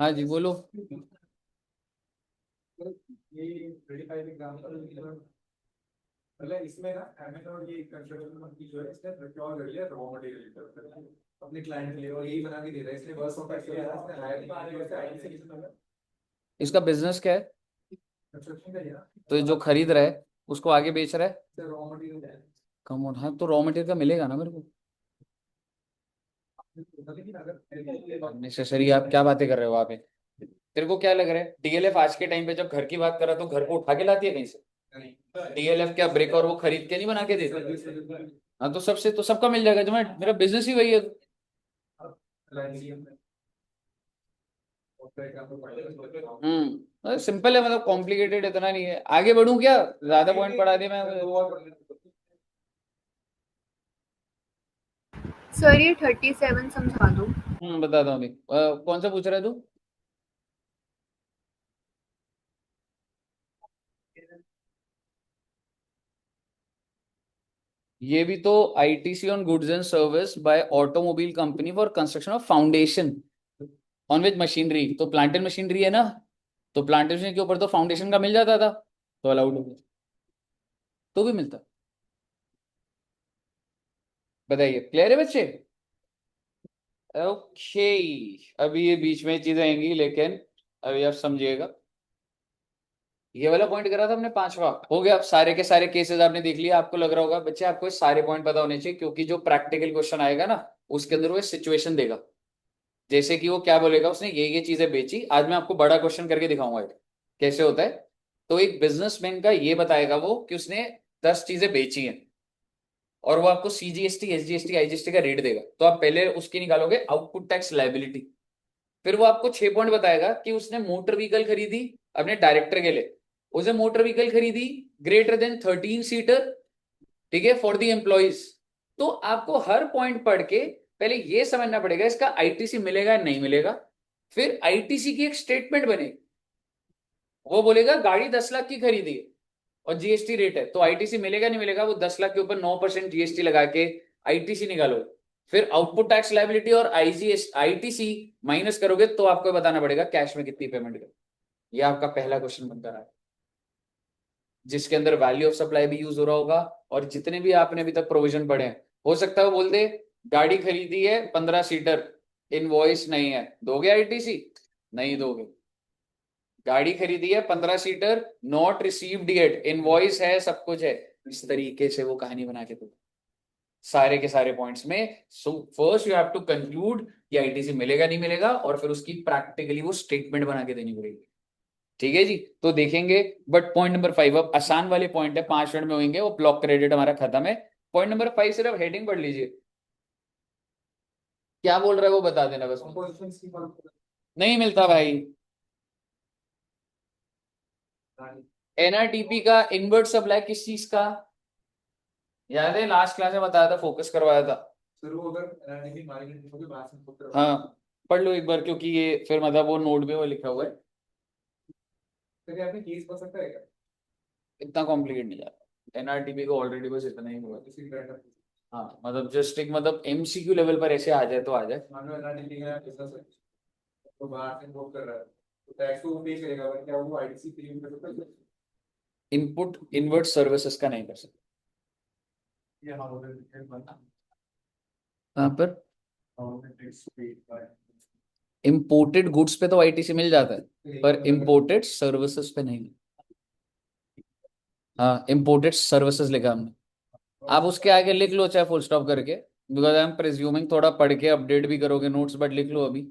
हाँ जी बोलो। ये 35 एग्जांपल मतलब इसमें ना अमेज़न ये कंस्ट्रक्शन कंपनी जो है इसने प्रोक्योर कर लिया रॉ मटेरियल अपने क्लाइंट के लिए और यही बना के दे रहा है इसलिए बस ऑफ एक्चुअली इसने हायर किया है आईटी से इसका बिजनेस क्या है? कंस्ट्रक्शन का ही है ना तो ये जो खरीद रहा है उसको आगे बेच रहा है। रॉ मटेरियल कम ऑन, हाँ तो रॉ मटेरियल का मिलेगा ना मेरे को। लेकिन अगर नेसेसरी आप क्या बातें कर रहे हो वहां पे? तेरे को क्या लग रहा है डीएलएफ आज के टाइम पे जब घर की बात कर रहा तो घर को उठा के लाती है कहीं से? डीएलएफ क्या ब्रिक और वो खरीद के नहीं बना के देती? हाँ तो सबसे तो सबका मिल जाएगा, जो मैं मेरा बिजनेस ही वही है। सिंपल है, मतलब कॉम्प्लिकेटेड इतना नहीं है। आगे बढ़ूं क्या? ज्यादा पॉइंट पढ़ा दिए मैं। सर ये 37 समझा दो। बताता हूँ अभी। कौन सा पूछ रहा है तू? ये भी तो ITC on goods and service by automobile company for construction of foundation on which machinery, तो प्लांट एंड मशीनरी है ना। तो प्लांट एंड मशीनरी के ऊपर तो फाउंडेशन का मिल जाता था, तो अलाउड हो गया, तो भी मिलता। बताइए, क्लियर है बच्चे? ओके। अभी ये बीच में चीजें आएंगी, लेकिन अभी आप समझिएगा। ये वाला पॉइंट करा था हमने, पांचवा हो गया। अब सारे के सारे केसेस आपने देख लिया। आपको लग रहा होगा बच्चे आपको ये सारे पॉइंट पता होने चाहिए, क्योंकि जो प्रैक्टिकल क्वेश्चन आएगा ना उसके अंदर वो सिचुएशन देगा। जैसे कि वो क्या बोलेगा, उसने ये चीजें बेची। आज मैं आपको बड़ा क्वेश्चन करके दिखाऊंगा एक, कैसे होता है। तो एक बिजनेसमैन का ये बताएगा वो कि उसने 10 चीजें बेची हैं, और वो आपको सीजीएसटी, एसजीएसटी, आईजीएसटी का रेट देगा। तो आप पहले उसकी निकालोगे आउटपुट टैक्स लायबिलिटी। फिर वो आपको 6 पॉइंट बताएगा कि उसने मोटर व्हीकल खरीदी अपने डायरेक्टर के लिए। उसने मोटर व्हीकल खरीदी ग्रेटर देन 13 सीटर, ठीक है, फॉर द एम्प्लॉइज। तो आपको हर पॉइंट पढ़ के पहले ये समझना पड़ेगा इसका आईटीसी मिलेगा या नहीं मिलेगा। फिर आईटीसी की एक स्टेटमेंट बनेगी। वो बोलेगा गाड़ी 10 लाख की खरीदी है और जीएसटी रेट है, तो आईटीसी मिलेगा नहीं मिलेगा। वो 10 लाख के ऊपर 9% जीएसटी लगा के आईटीसी निकालो। फिर आउटपुट टैक्स लायबिलिटी और आईजीएस आईटीसी माइनस करोगे, तो आपको बताना पड़ेगा कैश में कितनी पेमेंट करो। ये आपका पहला क्वेश्चन बनता रहा है, जिसके अंदर वैल्यू ऑफ सप्लाई भी यूज हो रहा होगा। और जितने भी आपने अभी तक प्रोविजन पढ़े हैं, हो सकता है वो बोल दे गाड़ी खरीदी है 15 सीटर, इनवॉइस नहीं है, दोगे आईटीसी? नहीं दोगे। गाड़ी खरीदी है 15 seater, not received yet, invoice है, सब कुछ है। इस तरीके से वो कहानी बना के दो सारे के सारे पॉइंट्स में। So first you have to conclude कि आईटीसी मिलेगा नहीं मिलेगा, और फिर उसकी प्रैक्टिकली वो स्टेटमेंट बना के देनी पड़ेगी। ठीक है जी, तो देखेंगे। बट पॉइंट नंबर 5 अब आसान वाले पॉइंट है, 5 मिनट में होंगे वो। ब्लॉक क्रेडिट हमारा खत्म है। पॉइंट नंबर 5 सिर्फ हेडिंग पढ़ लीजिए, क्या बोल रहा है वो बता देना बस। नहीं मिलता भाई। एनआरटीपी का इनवर्ट सप्लाई किस चीज का याद है? लास्ट क्लास में बताया था, फोकस करवाया था। हाँ पढ़ लो एक बार, क्योंकि ये फिर मतलब वो नोट में वो लिखा हुआ है। इतना कॉम्प्लिकेट नहीं जाता एनआरटीपी को, ऑलरेडी बस इतना ही हुआ। हाँ मतलब जस्ट एक मतलब एमसीक्यू लेवल पर ऐसे आ जाए तो आ जाए। मान लो एनआरटीपी का बिजनेस है तो बाहर से इम्पोर्ट कर रहा है तो टैक्स को पे करेगा, बट क्या वो आईटीसी क्लेम कर सकता है? इनपुट इनवर्ट सर्विसेज का नहीं कर सकते। ये हाँ बोले कहाँ पर? इम्पोर्टेड गुड्स पे तो आईटीसी मिल जाता है, पर इम्पोर्टेड सर्विसेज पे नहीं। हाँ, इम्पोर्टेड सर्विसेज लिखा हमने। आप उसके आगे लिख लो चाहे फुल स्टॉप करके, बिकॉज आई एम प्रिज्यूमिंग थोड़ा पढ़ के अपडेट भी करोगे नोट्स, बट लिख लो अभी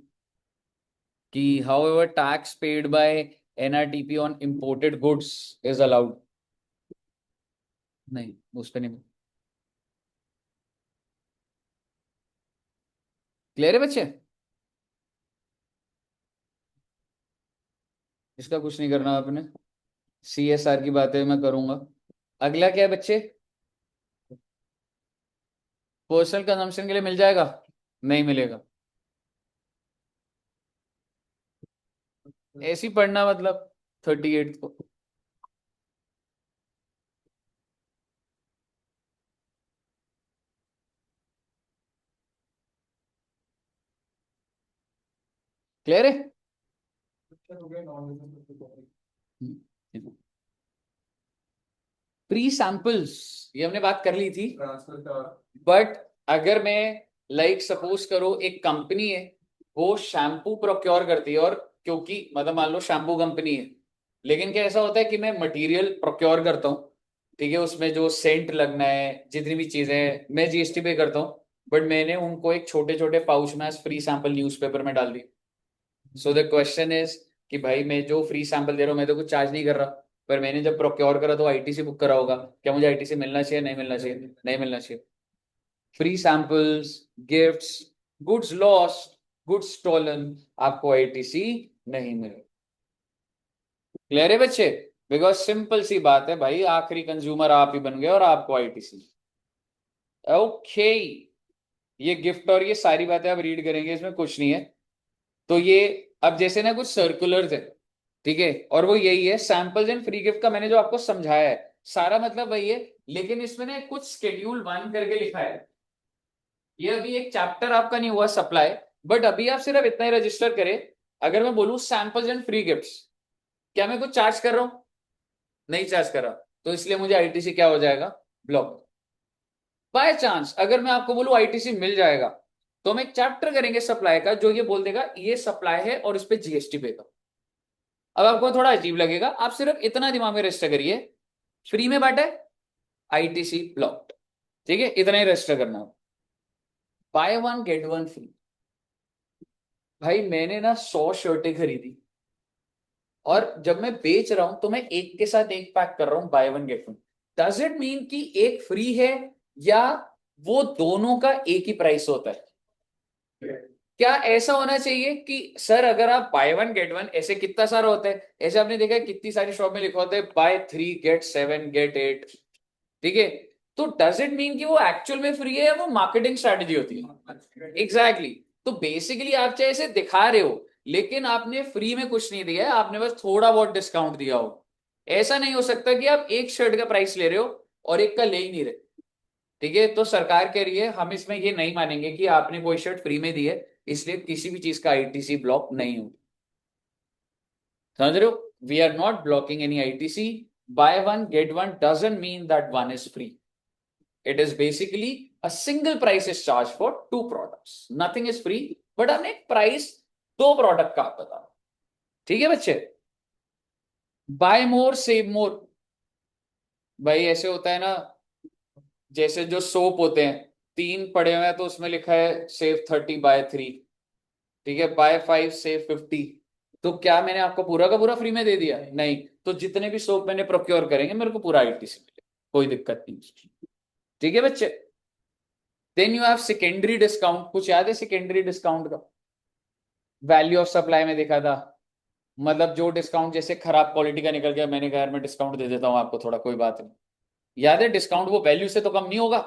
कि however tax paid by NRTP on imported goods is allowed. नहीं, उस पर नहीं। क्लियर है बच्चे? इसका कुछ नहीं करना आपने, सीएसआर की बातें मैं करूंगा। अगला क्या है बच्चे? पर्सनल कंजम्पशन के लिए मिल जाएगा? नहीं मिलेगा। ऐसे ही पढ़ना मतलब 38 को। क्लियर है? हो गया नॉन प्री सैंपल्स ये हमने बात कर ली थी, ट्रांसफर का बट अगर मैं लाइक सपोज करो एक कंपनी है, वो शैम्पू प्रोक्योर करती है, और क्योंकि मतलब मान लो शैम्पू कंपनी है, लेकिन क्या ऐसा होता है कि मैं मटेरियल प्रोक्योर करता हूँ, ठीक है, उसमें जो सेंट लगना है जितनी भी चीजें हैं मैं जीएसटी पे करता हूँ, बट मैंने उनको एक छोटे छोटे पाउच में फ्री सैंपल न्यूज़पेपर में डाल दी। सो द क्वेश्चन इज कि भाई मैं जो फ्री सैंपल दे रहा हूँ मैं तो कुछ चार्ज नहीं कर रहा, पर मैंने जब प्रोक्योर करा तो आईटीसी बुक करा होगा, क्या मुझे आईटीसी मिलना चाहिए नहीं मिलना चाहिए? नहीं मिलना चाहिए। Free samples, gifts, goods lost, goods stolen, आपको आईटीसी नहीं मिलेगा। क्लियर है बच्चे? बिकॉज सिंपल सी बात है भाई, आखिरी कंज्यूमर आप ही बन गए और आपको आईटीसी। ओके, ये गिफ्ट और ये सारी बातें आप रीड करेंगे, इसमें कुछ नहीं है। तो ये अब जैसे ना कुछ सर्कुलर्स है, ठीक है, और वो यही है सैंपल्स एंड फ्री गिफ्ट का मैंने जो आपको समझाया है सारा मतलब वही है, लेकिन इसमें ना कुछ शेड्यूल 1 करके लिखा है। ये अभी एक चैप्टर आपका नहीं हुआ सप्लाई, बट अभी आप सिर्फ इतना ही रजिस्टर करें। अगर मैं बोलूं सैंपल्स एंड फ्री गिफ्ट्स, क्या मैं कुछ चार्ज कर रहा हूं? नहीं चार्ज कर रहा, तो इसलिए मुझे आईटीसी क्या हो जाएगा? ब्लॉक। बाय चांस अगर मैं आपको बोलूं आईटीसी मिल जाएगा, तो हम एक चैप्टर करेंगे सप्लाई का जो ये बोल देगा ये सप्लाई है और इस पे जीएसटी पे का। अब आपको थोड़ा अजीब लगेगा, आप सिर्फ इतना दिमाग में रजिस्टर करिए, फ्री में बांटा है, आईटीसी ब्लॉक्ड, ठीक है, इतना ही रजिस्टर करना। Bye one get one free. भाई मैंने ना 100 शर्टें खरीदी, और जब मैं बेच रहा हूं तो मैं एक के साथ एक पैक कर रहा हूं, bye one get one. Does it mean कि एक फ्री है, या वो दोनों का एक ही प्राइस होता है? क्या ऐसा होना चाहिए कि सर अगर आप बाय वन गेट वन, ऐसे कितना सारा होता है, ऐसे आपने देखा है कितनी सारी शॉप में लिखा होता है बाय 3 गेट 7 गेट 8, ठीक है, तो डज इट मीन कि वो एक्चुअल में फ्री है या वो मार्केटिंग स्ट्रेटेजी होती है? Exactly exactly. तो बेसिकली आप चाहे इसे दिखा रहे हो, लेकिन आपने फ्री में कुछ नहीं दिया है, आपने बस थोड़ा बहुत डिस्काउंट दिया हो। ऐसा नहीं हो सकता कि आप एक शर्ट का प्राइस ले रहे हो और एक का ले ही नहीं रहे, ठीक है, तो सरकार कह रही है हम इसमें ये नहीं मानेंगे कि आपने कोई शर्ट फ्री में दी है, इसलिए किसी भी चीज का आईटीसी ब्लॉक नहीं हो। समझ रहे हो? We are not blocking any ITC. Buy one get one doesn't mean that one is free. It is basically a single price is charge for two products, nothing is free, but हमने एक price दो product का बता। ठीक है बच्चे? Bye मोर save मोर, भाई ऐसे होता है ना, जैसे जो सोप होते हैं, 3 पड़े हुए हैं तो उसमें लिखा है सेव 30 बाय 3, ठीक है, बाय 5 सेव 50, तो क्या मैंने आपको पूरा का पूरा फ्री में दे दिया? नहीं, तो जितने भी सोप मैंने प्रोक्योर करेंगे मेरे को पूरा आईटीसी मिले, कोई दिक्कत नहीं। ठीक है बच्चे? Then you have secondary discount. कुछ याद है सेकेंडरी डिस्काउंट का? वैल्यू ऑफ सप्लाई में देखा था, मतलब जो डिस्काउंट जैसे खराब क्वालिटी का निकल गया, मैंने कहा यार मैं डिस्काउंट दे देता हूं आपको थोड़ा, कोई बात नहीं। याद है डिस्काउंट वो वैल्यू से तो कम नहीं होगा,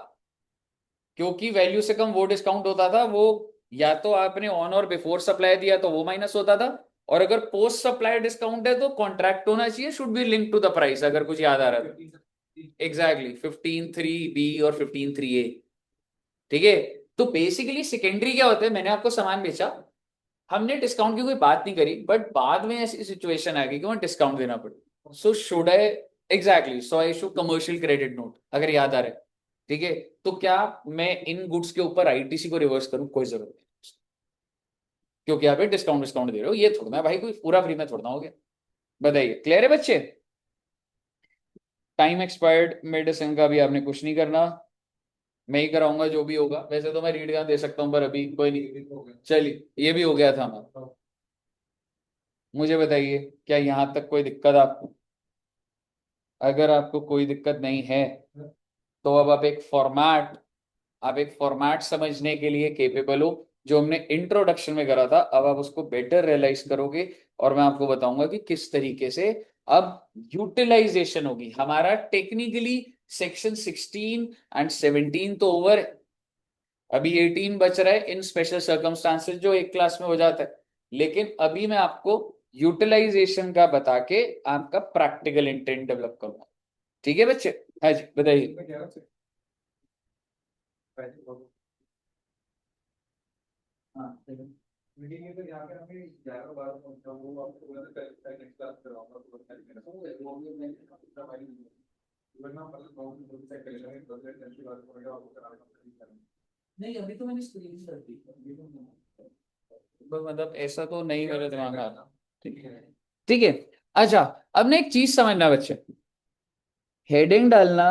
क्योंकि वैल्यू से कम वो डिस्काउंट होता था, वो या तो आपने ऑन और बिफोर सप्लाई दिया तो वो माइनस होता था, और अगर पोस्ट सप्लाई डिस्काउंट है तो कॉन्ट्रैक्ट होना चाहिए, should be link to the price, अगर कुछ याद आ रहा था। एग्जैक्टली 15(3)(b) और 15(3)(a, ठीक है। तो बेसिकली सेकेंडरी क्या होता है, मैंने आपको सामान बेचा, हमने डिस्काउंट की कोई बात नहीं करी, बट बाद में ऐसी सिचुएशन आ गई कि वहां डिस्काउंट देना पड़े, so should I, exactly, so I issue commercial credit note, अगर याद आ रहा है, ठीक है। तो क्या मैं इन गुड्स के ऊपर आईटीसी को रिवर्स करूं? कोई जरूरत नहीं, क्योंकि आप डिस्काउंट डिस्काउंट दे रहे हो, ये थोड़ा ना भाई कोई पूरा फ्री में थोड़ा ना हो गया। बताइए, क्लियर है बच्चे? टाइम एक्सपायर्ड मेडिसिन का भी आपने कुछ नहीं करना, मैं ही कराऊंगा जो भी होगा। वैसे तो मैं रीड यहाँ दे सकता हूँ पर अभी कोई नहीं, चलिए ये भी हो गया था हमारा। मुझे बताइए क्या यहाँ तक कोई दिक्कत आपको? अगर आपको कोई दिक्कत नहीं है तो अब आप एक फॉर्मेट समझने के लिए केपेबल हो, जो हमने इंट्रोडक्शन में करा था। अब आप उसको बेटर रियलाइज करोगे और मैं आपको बताऊंगा कि किस तरीके से अब यूटिलाइजेशन होगी। हमारा टेक्निकली सेक्शन 16 एंड 17 तो ओवर है, अभी 18 बच रहा है इन स्पेशल सर्कमस्टांसेस जो एक क्लास में हो जाता है। लेकिन अभी मैं आपको यूटिलाइजेशन का बता के आपका प्रैक्टिकल इंटेंट डेवलप करूंगा। ठीक है बच्चे? हाँ जी बताइए। मैं कह रहा हूँ पहले हाँ मीटिंग में तो यहाँ पे हमें 11-12 पहुंचा, वो आपको बोला था कल नेक्स्ट क्लास कराऊंगा तो बताइए मेरा वरना मतलब बहुत दूर से कर लेंगे तो फिर टेंशन बात पड़ेगा आपको कराना। नहीं, अभी तो मैंने स्क्रीन कर दी, मतलब ऐसा तो नहीं मेरे दिमाग में आ रहा। ठीक है, ठीक है। अच्छा, अब ना एक चीज समझना बच्चे, हेडिंग डालना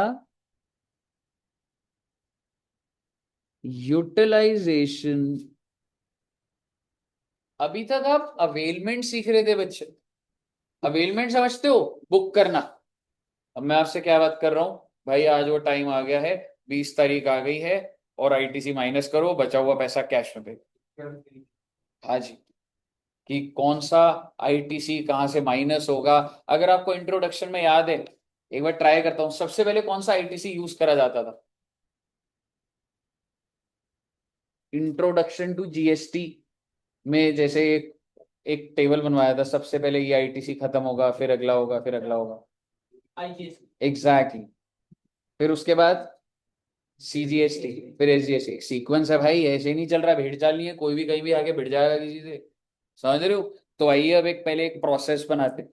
यूटिलाइजेशन। अभी तक आप अवेलमेंट सीख रहे थे बच्चे, अवेलमेंट समझते हो, बुक करना। अब मैं आपसे क्या बात कर रहा हूं भाई, आज वो टाइम आ गया है, 20 तारीख आ गई है और आईटीसी माइनस करो, बचा हुआ पैसा कैश में पे। हाँ जी, कि कौन सा आईटीसी कहां से माइनस होगा। अगर आपको इंट्रोडक्शन में याद है, एक बार ट्राई करता हूं, सबसे पहले कौन सा आईटीसी यूज करा जाता था? इंट्रोडक्शन टू जीएसटी में जैसे एक टेबल बनवाया था, सबसे पहले ये आईटीसी खत्म होगा, फिर अगला होगा, फिर अगला होगा, एग्जैक्टली। फिर उसके बाद सीजीएसटी, फिर एसजीएसटी। सीक्वेंस है भाई, ऐसे नहीं चल रहा, भेड़ चाल नहीं है, कोई भी कहीं भी आके भिड़ जाएगा किसी से, समझ रहे हो? तो आइए अब एक पहले एक प्रोसेस बनाते हैं।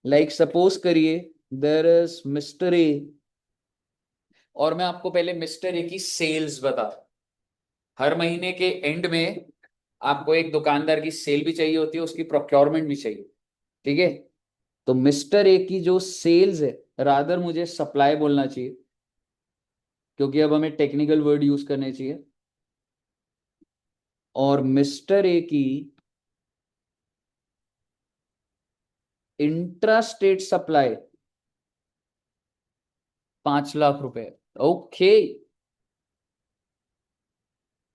लाइक सपोज करिए देयर इज मिस्टर ए, और मैं आपको पहले मिस्टर ए की सेल्स बता। हर महीने के एंड में आपको एक दुकानदार की सेल भी चाहिए होती है, उसकी प्रोक्योरमेंट भी चाहिए, ठीक है? तो मिस्टर ए की जो सेल्स है, रादर मुझे सप्लाई बोलना चाहिए क्योंकि अब हमें टेक्निकल वर्ड यूज करने चाहिए। और मिस्टर ए की इंट्रा स्टेट सप्लाई 5 लाख रुपए, ओके।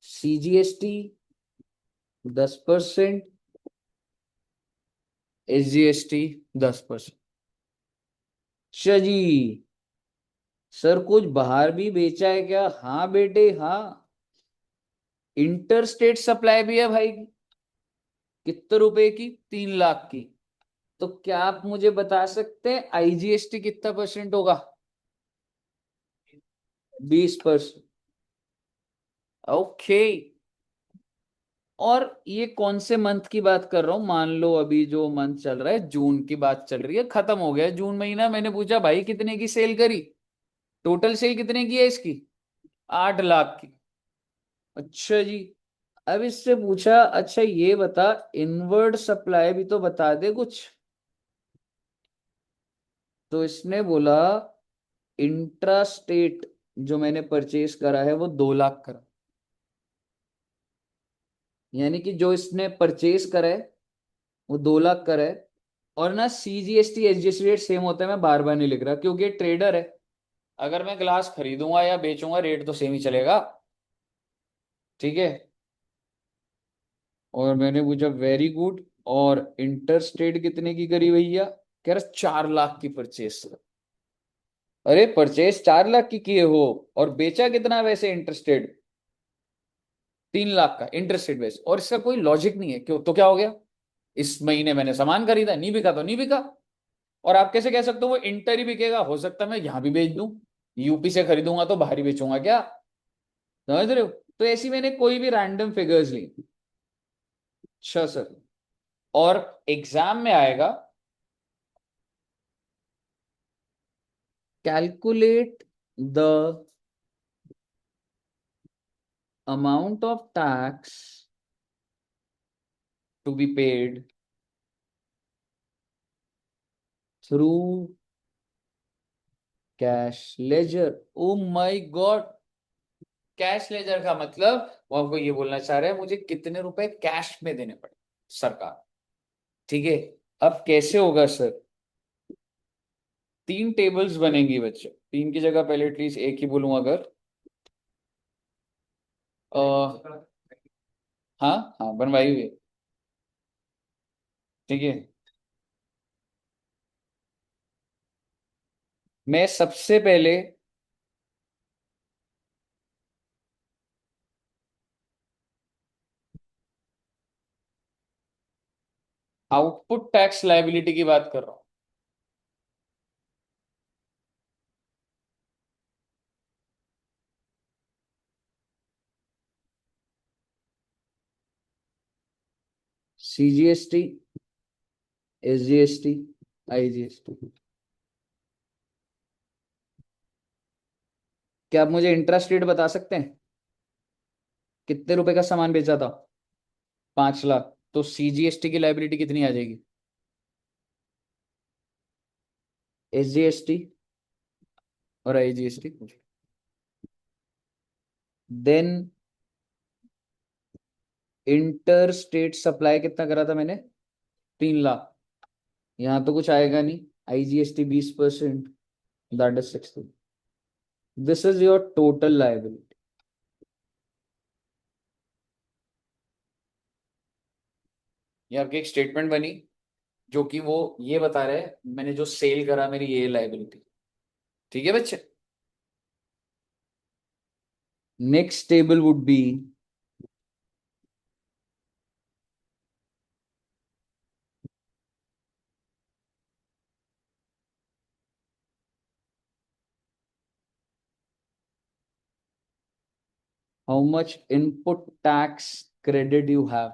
CGST 10%, SGST 10%। अच्छा जी, सर कुछ बाहर भी बेचा है क्या? हाँ बेटे हाँ, इंटर स्टेट सप्लाई भी है भाई। कितने रुपए की? 3 लाख की। तो क्या आप मुझे बता सकते हैं आईजीएसटी कितना परसेंट होगा? 20%, ओके। और ये कौन से मंथ की बात कर रहा हूं? मान लो अभी जो मंथ चल रहा है, जून की बात चल रही है, खत्म हो गया जून महीना। मैंने पूछा भाई कितने की सेल करी, टोटल सेल कितने की है इसकी? 8 लाख की। अच्छा जी, अब इससे पूछा अच्छा ये बता इनवर्ड सप्लाई भी तो बता दे कुछ। तो इसने बोला इंट्रा स्टेट जो मैंने परचेस करा है वो 2 लाख करा, यानी कि जो इसने परचेस करा है वो 2 लाख करा है। और ना सीजीएसटी एसजीएसटी रेट सेम होता है, मैं बार बार नहीं लिख रहा क्योंकि ये ट्रेडर है, अगर मैं ग्लास खरीदूंगा या बेचूंगा रेट तो सेम ही चलेगा, ठीक है? और मैंने पूछा वेरी गुड, और इंटर स्टेट कितने की करी भैया? कह रहा 4 लाख की परचेस। अरे परचेस 4 लाख की किए हो और बेचा कितना वैसे इंटरेस्टेड? 3 लाख का इंटरेस्टेड बेस, और इसका कोई लॉजिक नहीं है। क्यों? तो क्या हो गया, इस महीने मैंने सामान खरीदा, नहीं बिका तो नहीं बिका। और आप कैसे कह सकते हो वो इंटर ही बिकेगा? हो सकता है मैं यहां भी बेच दूं, यूपी से खरीदूंगा तो बाहर ही बेचूंगा क्या? समझ रहे हो? तो ऐसी मैंने कोई भी रैंडम फिगर्स ली। अच्छा सर, और एग्जाम में आएगा calculate the amount of tax to be paid through cash ledger, oh my God, cash ledger का मतलब वो आपको ये बोलना चाह रहे हैं मुझे कितने रुपए कैश में देने पड़े सरकार। ठीक है, अब कैसे होगा सर? तीन टेबल्स बनेंगी बच्चे, तीन की जगह पहले एटलीस्ट एक ही बोलूं अगर। हाँ हाँ बनवाई हुई है। ठीक है, मैं सबसे पहले आउटपुट टैक्स लायबिलिटी की बात कर रहा हूं। CGST, SGST, IGST। क्या आप मुझे इंटरेस्ट रेट बता सकते हैं? कितने रुपए का सामान बेचा था? 5 लाख। तो CGST की लायबिलिटी कितनी आ जाएगी? SGST और IGST। Then inter state supply कितना करा था मैंने? 3 लाख। यहां तो कुछ आएगा नहीं। IGST 20%, that is 60। This is your total liability. ये आपकी एक स्टेटमेंट बनी जो कि वो ये बता रहे हैं मैंने जो सेल करा मेरी ये लायबिलिटी। ठीक है बच्चे, next table would be how much input tax credit you have.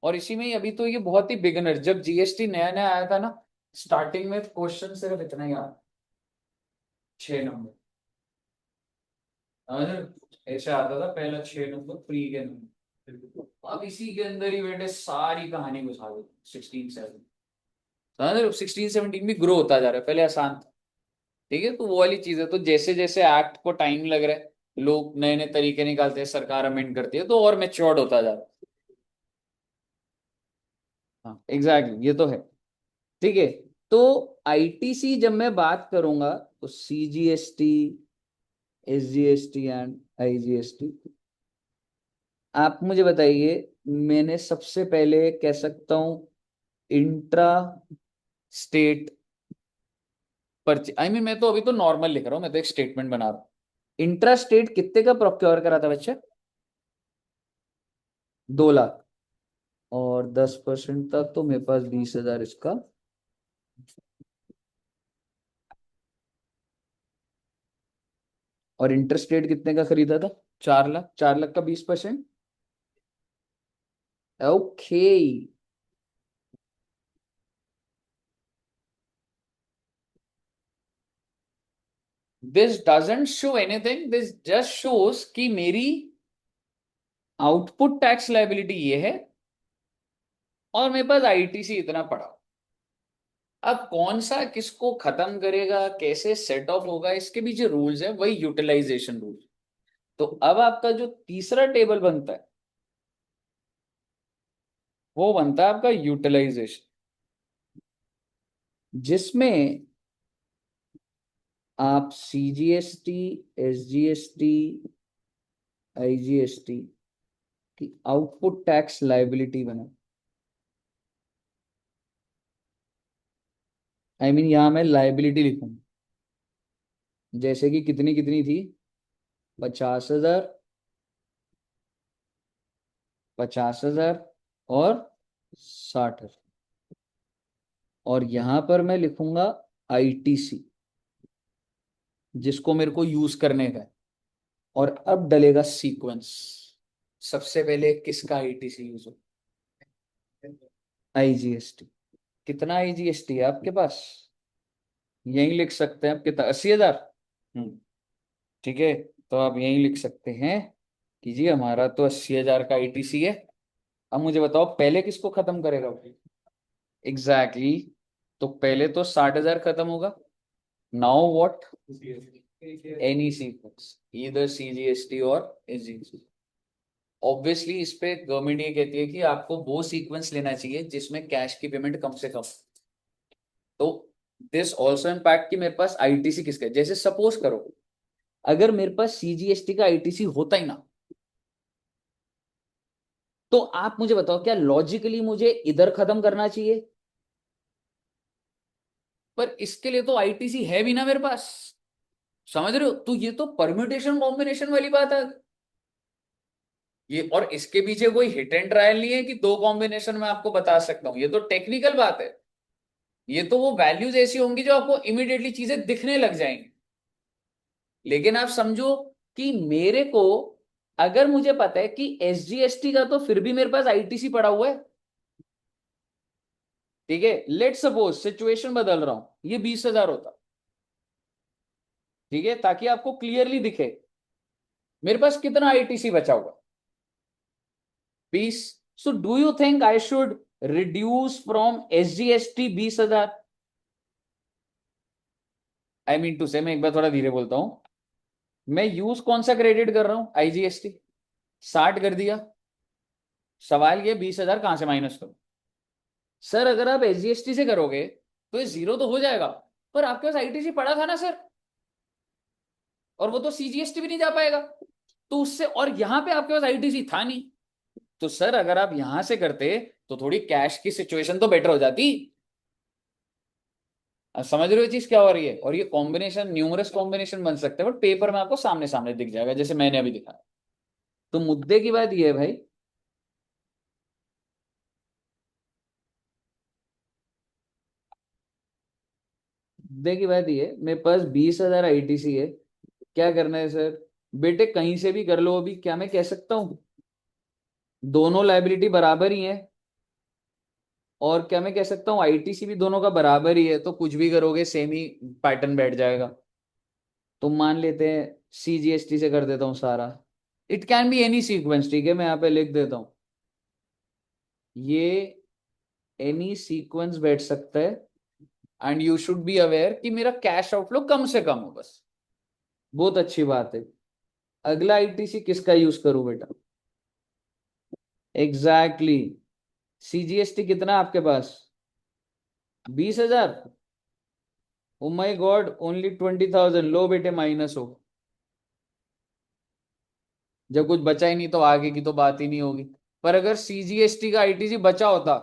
और इसी में ही अभी तो ये बहुत ही बिगिनर, जब GST नया नया आया था ना, स्टार्टिंग में क्वेश्चन सिर्फ इतना ही आया, 6 नंबर। ऐसे आता था पहला 6 नंबर प्री के नंबर। अब इसी के अंदर ही बेटे सारी कहानी घुसा दी। 16 17 भी ग्रो होता जा रहा है, पहले आसान था। ठीक है, तो वो वाली चीज है। तो जैसे जैसे एक्ट को टाइम लग रहा है, लोग नए नए तरीके निकालते हैं, सरकार अमेंड करती है, तो और मेच्योर्ड होता जा रहा है। हाँ एग्जैक्टली, ये तो है। ठीक है, तो ITC जब मैं बात करूंगा तो CGST, SGST एंड IGST। आप मुझे बताइए, मैंने सबसे पहले कह सकता हूं इंट्रा स्टेट परचेज, मैं तो अभी तो नॉर्मल लिख रहा हूं, मैं तो एक स्टेटमेंट बना रहा हूं। इंट्रा स्टेट कितने का प्रोक्योर करा था बच्चा? 2 लाख। और 10% तक तो मेरे पास 20,000 इसका। और इंटरेस्ट रेट कितने का खरीदा था? 4 लाख। 4 लाख का 20%। Okay, this doesn't show anything, this just shows कि मेरी आउटपुट टैक्स लायबिलिटी ये है और मेरे पास ITC इतना पड़ा। अब कौन सा किसको खत्म करेगा, कैसे सेट ऑफ होगा, इसके भी जो रूल्स है वही यूटिलाइजेशन रूल। तो अब आपका जो तीसरा टेबल बनता है वो बनता है आपका यूटिलाइजेशन, जिसमें आप CGST, SGST, IGST की आउटपुट टैक्स लायबिलिटी बना। यहां मैं लायबिलिटी लिखूंगा, जैसे कि कितनी कितनी थी? 50,000, 50,000 और 60,000। और यहां पर मैं लिखूंगा ITC, जिसको मेरे को यूज करने का है। और अब डलेगा सीक्वेंस, सबसे पहले किसका ITC यूज हो? IGST। कितना IGST है आपके पास? यही लिख सकते हैं आप, कितना? 80,000। हम्म, ठीक है, तो आप यही लिख सकते हैं कि जी हमारा तो 80,000 का ITC है। अब मुझे बताओ पहले किसको खत्म करेगा? एग्जैक्टली exactly, तो पहले तो 60,000 खत्म होगा, now what, CST any sequence, either CGST और SGST। ऑब्वियसली इस पे गवर्नमेंट ये कहती है कि आपको वो सीक्वेंस लेना चाहिए जिसमें कैश की पेमेंट कम से कम। तो दिस ऑल्सो इम्पैक्ट कि मेरे पास ITC किसका है। जैसे सपोज करो अगर मेरे पास CGST का ITC होता ही ना, तो आप मुझे बताओ क्या लॉजिकली मुझे इधर खत्म करना चाहिए? पर इसके लिए तो ITC है भी ना मेरे पास, समझ रहे हो? तो ये तो परम्यूटेशन कॉम्बिनेशन वाली बात है ये, और इसके पीछे कोई हिट एंड ट्रायल नहीं है कि दो कॉम्बिनेशन में आपको बता सकता हूं। ये तो टेक्निकल बात है। ये तो वो वैल्यूज ऐसी होंगी जो आपको इमीडिएटली चीजें दिखने लग जाएंगी। लेकिन आप समझो कि मेरे को, अगर मुझे पता है कि SGST का तो फिर भी मेरे पास ITC पड़ा हुआ है, ठीक है, लेट सपोज सिचुएशन बदल रहा हूं, ये 20,000 होता, ठीक है, ताकि आपको क्लियरली दिखे मेरे पास कितना ITC बचा हुआ, 20। So do you think I should reduce from SGST 20,000? I mean to say, मैं एक बार थोड़ा धीरे बोलता हूं, मैं यूज कौन सा क्रेडिट कर रहा हूं? IGST 60 कर दिया। सवाल ये 20,000 कहां से माइनस करूं? सर अगर आप SGST से करोगे तो ये जीरो तो हो जाएगा, पर आपके पास ITC पड़ा था ना सर, और वो तो CGST भी नहीं जा पाएगा, तो उससे, और यहां पे आपके पास ITC था नहीं, तो सर अगर आप यहां से करते तो थोड़ी कैश की सिचुएशन तो बेटर हो जाती। अब समझ रहे हो चीज क्या हो रही है? और ये कॉम्बिनेशन न्यूमरस कॉम्बिनेशन बन सकते हैं, बट पेपर में आपको सामने सामने दिख जाएगा जैसे मैंने अभी दिखाया। तो मुद्दे की बात ये है भाई, मुद्दे की बात ये है, मेरे पास 20,000 ITC है, क्या करना है सर? बेटे कहीं से भी कर लो। अभी क्या मैं कह सकता हूं दोनों लाइबिलिटी बराबर ही है, और क्या मैं कह सकता हूँ ITC भी दोनों का बराबर ही है, तो कुछ भी करोगे सेम ही पैटर्न बैठ जाएगा। तो मान लेते हैं CGST से कर देता हूँ सारा। It can be any sequence, ठीक है, मैं यहाँ पे लिख देता हूँ, ये एनी सीक्वेंस बैठ सकता है, and you should be aware कि मेरा कैश आउटफ्लो कम से कम हो बस। बहुत अच्छी बात है। अगला ITC किसका यूज करूं बेटा? एग्जैक्टली CGST कितना है आपके पास? 20,000। ओ माई गॉड, ओनली 20,000। लो बेटे माइनस हो। जब कुछ बचा ही नहीं तो आगे की तो बात ही नहीं होगी। पर अगर CGST का ITC बचा होता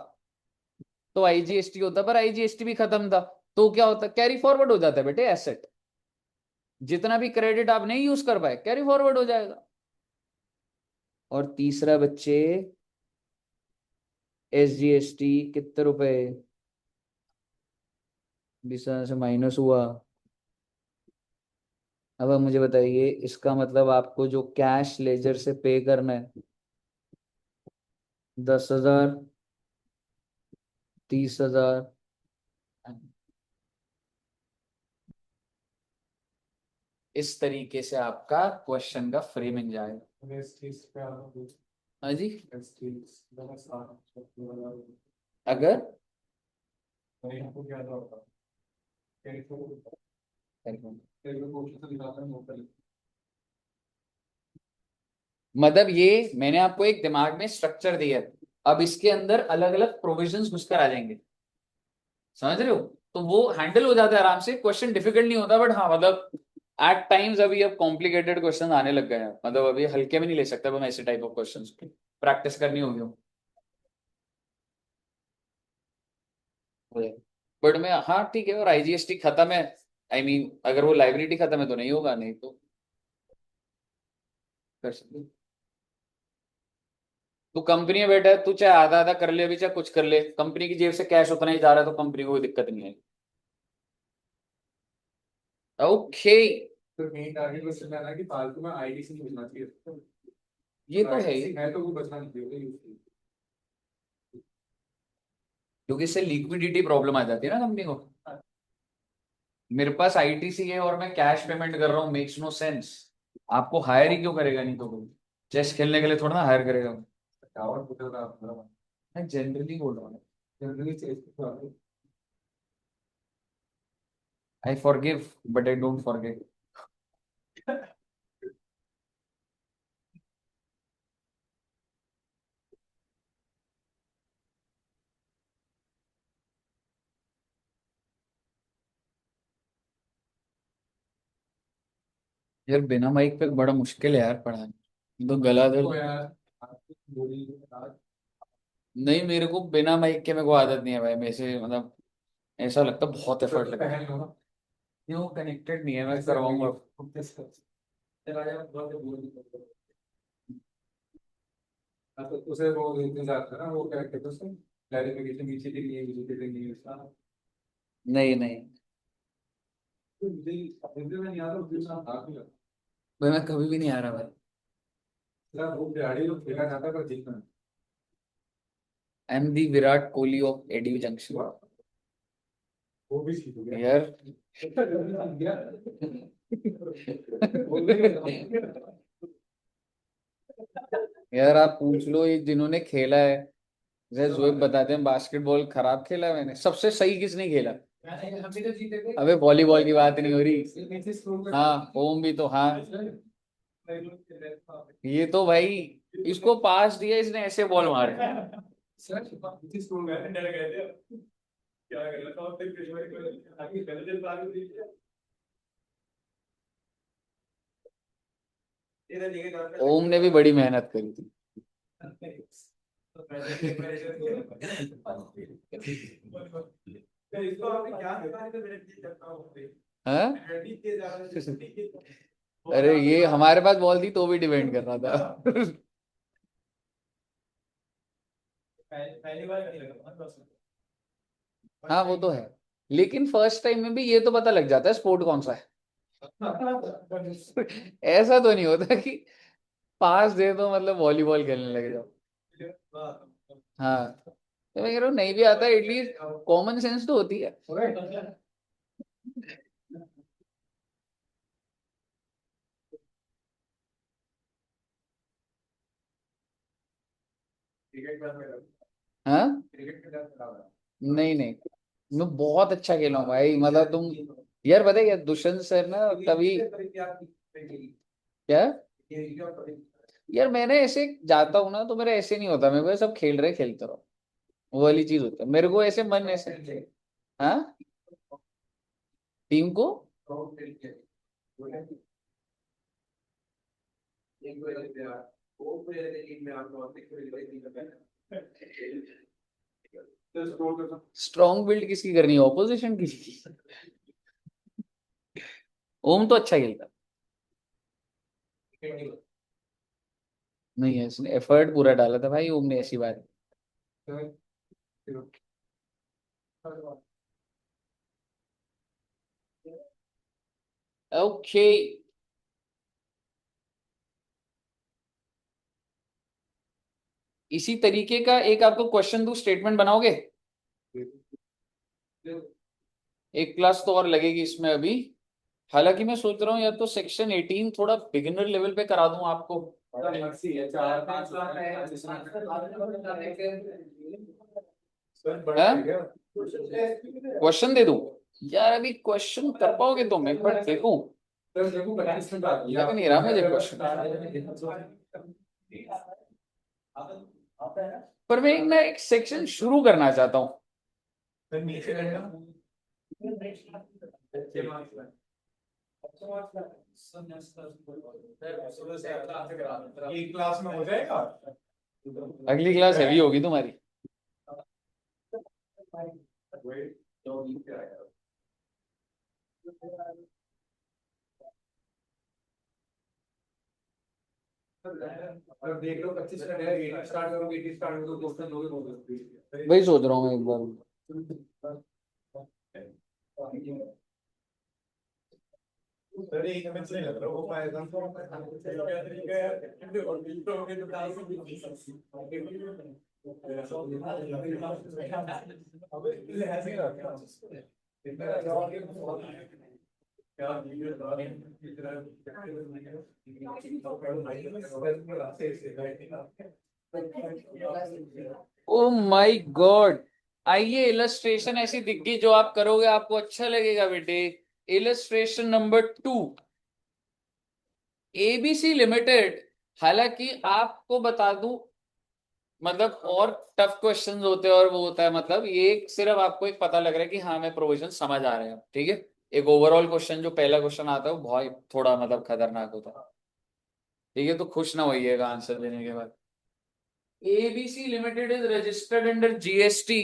तो IGST होता, पर IGST भी खत्म था, तो क्या होता? कैरी फॉरवर्ड हो जाता है बेटे एसेट। जितना भी क्रेडिट आप नहीं यूज कर पाए कैरी फॉरवर्ड हो जाएगा। और तीसरा बच्चे SGST कितने रुपए? 20,000 से माइनस हुआ। अब आप मुझे बताइए, इसका मतलब आपको जो कैश लेजर से पे करना है 10,000, 30,000, इस तरीके से आपका क्वेश्चन का फ्रेमिंग जाएगा। हाँ जी, अगर मतलब ये मैंने आपको एक दिमाग में स्ट्रक्चर दिया है, अब इसके अंदर अलग अलग प्रोविजंस घुसकर आ जाएंगे, समझ रहे हो? तो वो हैंडल हो जाता है आराम से, क्वेश्चन डिफिकल्ट नहीं होता। बट हाँ मतलब एट टाइम्स अभी अब कॉम्प्लिकेटेड क्वेश्चन आने लग गए हैं, मतलब अभी हल्के में नहीं ले सकते अब हम ऐसे टाइप ऑफ क्वेश्चंस, प्रैक्टिस करनी होगी। बट मैं, हाँ ठीक है, और IGST खत्म है, आई मीन अगर वो लाइबिलिटी खत्म है तो नहीं होगा, नहीं तो कर सकते। तू कंपनी में बैठा है, तू चाहे आधा आधा कर ले, अभी चाहे कुछ कर ले, कंपनी की जेब से कैश उतना ही जा रहा है तो कंपनी को कोई दिक्कत नहीं है। ओके, तो मेन टारगेट क्वेश्चन है ना कि फालतू में ITC नहीं होना चाहिए। ये तो है ही, ITC है तो वो बचना नहीं चाहिए। क्योंकि इससे लिक्विडिटी प्रॉब्लम आ जाती है ना कंपनी को। मेरे पास ITC है और मैं कैश पेमेंट कर रहा हूँ, मेक्स नो सेंस। आपको हायर ही क्यों करेगा? नहीं तो कोई चेस खेलने के लिए थोड़ा ना हायर करेगा। टावर पुट रहा है। मैं जनरली बोल रहा हूँ। Generally chase I forgive, but I don't forget. यार बिना माइक पे बड़ा मुश्किल है यार पढ़ाना, तो गला तो दर्द। यार आपकी बोली नहीं, मेरे को बिना माइक के मेरे को आदत नहीं है भाई, मेरे से मतलब ऐसा लगता है बहुत एफर्ट लगता है। पहन लो ना। क्यों कनेक्टेड नहीं है, मैं ऐसे करवाऊंगा। चला जाए बहुत बोल तो उसे वो इंतजार था ना, वो क्या कहते हैं उसको, क्लैरिफिकेशन पीछे के लिए मुझे देंगे उसका। नहीं नहीं तो मुझे मुझे नहीं याद उस दिन आप आ गया भाई, मैं कभी भी नहीं आ रहा भाई। तेरा वो खिलाड़ी जो खेला जाता है पर जीतना I am the Virat Kohli of AD junction. वो भी सीख गया यार बोलने का यार आप पूछ लो ये जिन्होंने खेला है, जैसे जोएब बताते हैं बास्केटबॉल खराब खेला है मैंने, सबसे सही किसने खेला। हम भी तो जीते थे अबे वॉलीबॉल की बात नहीं हो रही। नीचे स्कूल में हाँ ओम भी तो, हाँ ये तो भाई, इसको पास दिया इसने ऐसे बॉल मारे। सर नीचे स्कूल में डर गए थे क्या कर रहा था और फिर आगे पहले दिन बाद इधर लेके ओम ने भी बड़ी मेहनत करी थी। इसको आपने क्या बताया तो मेरे लिए करता हूँ हाँ रेडी किए जा रहे हैं अरे ये हमारे पास बॉल थी तो भी डिपेंड कर रहा था। पहली बार नहीं लगा बस हाँ वो तो है, लेकिन फर्स्ट टाइम में भी ये तो पता लग जाता है स्पोर्ट कौन सा है। ऐसा तो नहीं होता कि पास दे दो मतलब वॉलीबॉल खेलने लगे जाओ। हाँ तो मैं कह रहा हूँ नहीं भी आता एटलीस्ट कॉमन सेंस तो होती है। क्रिकेट में हाँ क्रिकेट में नहीं नहीं, मैं बहुत अच्छा खेला हूँ भाई, मतलब तुम, यार पता है क्या दुष्यंत सर ना तभी, क्या यार मैंने ऐसे जाता हूँ ना तो मेरा ऐसे नहीं होता, मेरे को सब खेल रहे खेलते रहो, वो वाली चीज होता है मेरे को, ऐसे मन ऐसे। हाँ टीम को, स्ट्रॉन्ग बिल्ड किसकी करनी है, ऑपोजिशन की। ओम तो अच्छा खेलता, नहीं है इसने एफर्ट पूरा डाला था भाई ओम ने, ऐसी बात। ओके इसी तरीके का एक आपको क्वेश्चन दूं, स्टेटमेंट बनाओगे। एक क्लास तो और लगेगी इसमें अभी, हालांकि मैं सोच रहा हूँ या तो सेक्शन 18 थोड़ा बिगिनर लेवल पे करा दूं आपको। चार पांच लाख क्वेश्चन दे दूं, यार अभी क्वेश्चन कर पाओगे तो मैं पर देखूं, लग नहीं रहा मुझे क्वेश्चन, पर मैं एक ना एक सेक्शन शुरू करना चाहता हूँ। एक क्लास में हो जाएगा अगली क्लास हैवी होगी तुम्हारी। अब देख लो 25 मिनट है 80 स्टार्ट करो 80 स्टार्ट करो तो क्वेश्चन लोगे बोल वही सोच रहा हूँ मैं एक बार। सर एक मिनट से लग रहा हो पाएगा तो क्या तरीका है और बीच तो होगे तो क्लास अबे ऐसे ही रखा क्या ओ माय गॉड, आइए इलस्ट्रेशन ऐसी दिख गई जो आप करोगे आपको अच्छा लगेगा बेटे। इलस्ट्रेशन नंबर 2, एबीसी लिमिटेड, हालांकि आपको बता दूं, मतलब और टफ क्वेश्चंस होते हैं और वो होता है, मतलब ये सिर्फ आपको एक पता लग रहा है कि हाँ हमें प्रोविजन समझ आ रहे हैं, ठीक है। एक ओवरऑल क्वेश्चन जो पहला क्वेश्चन आता है वो बहुत थोड़ा मतलब खतरनाक होता है, ठीक है। तो खुश ना होइएगा आंसर देने के बाद। ABC Limited is registered under GST,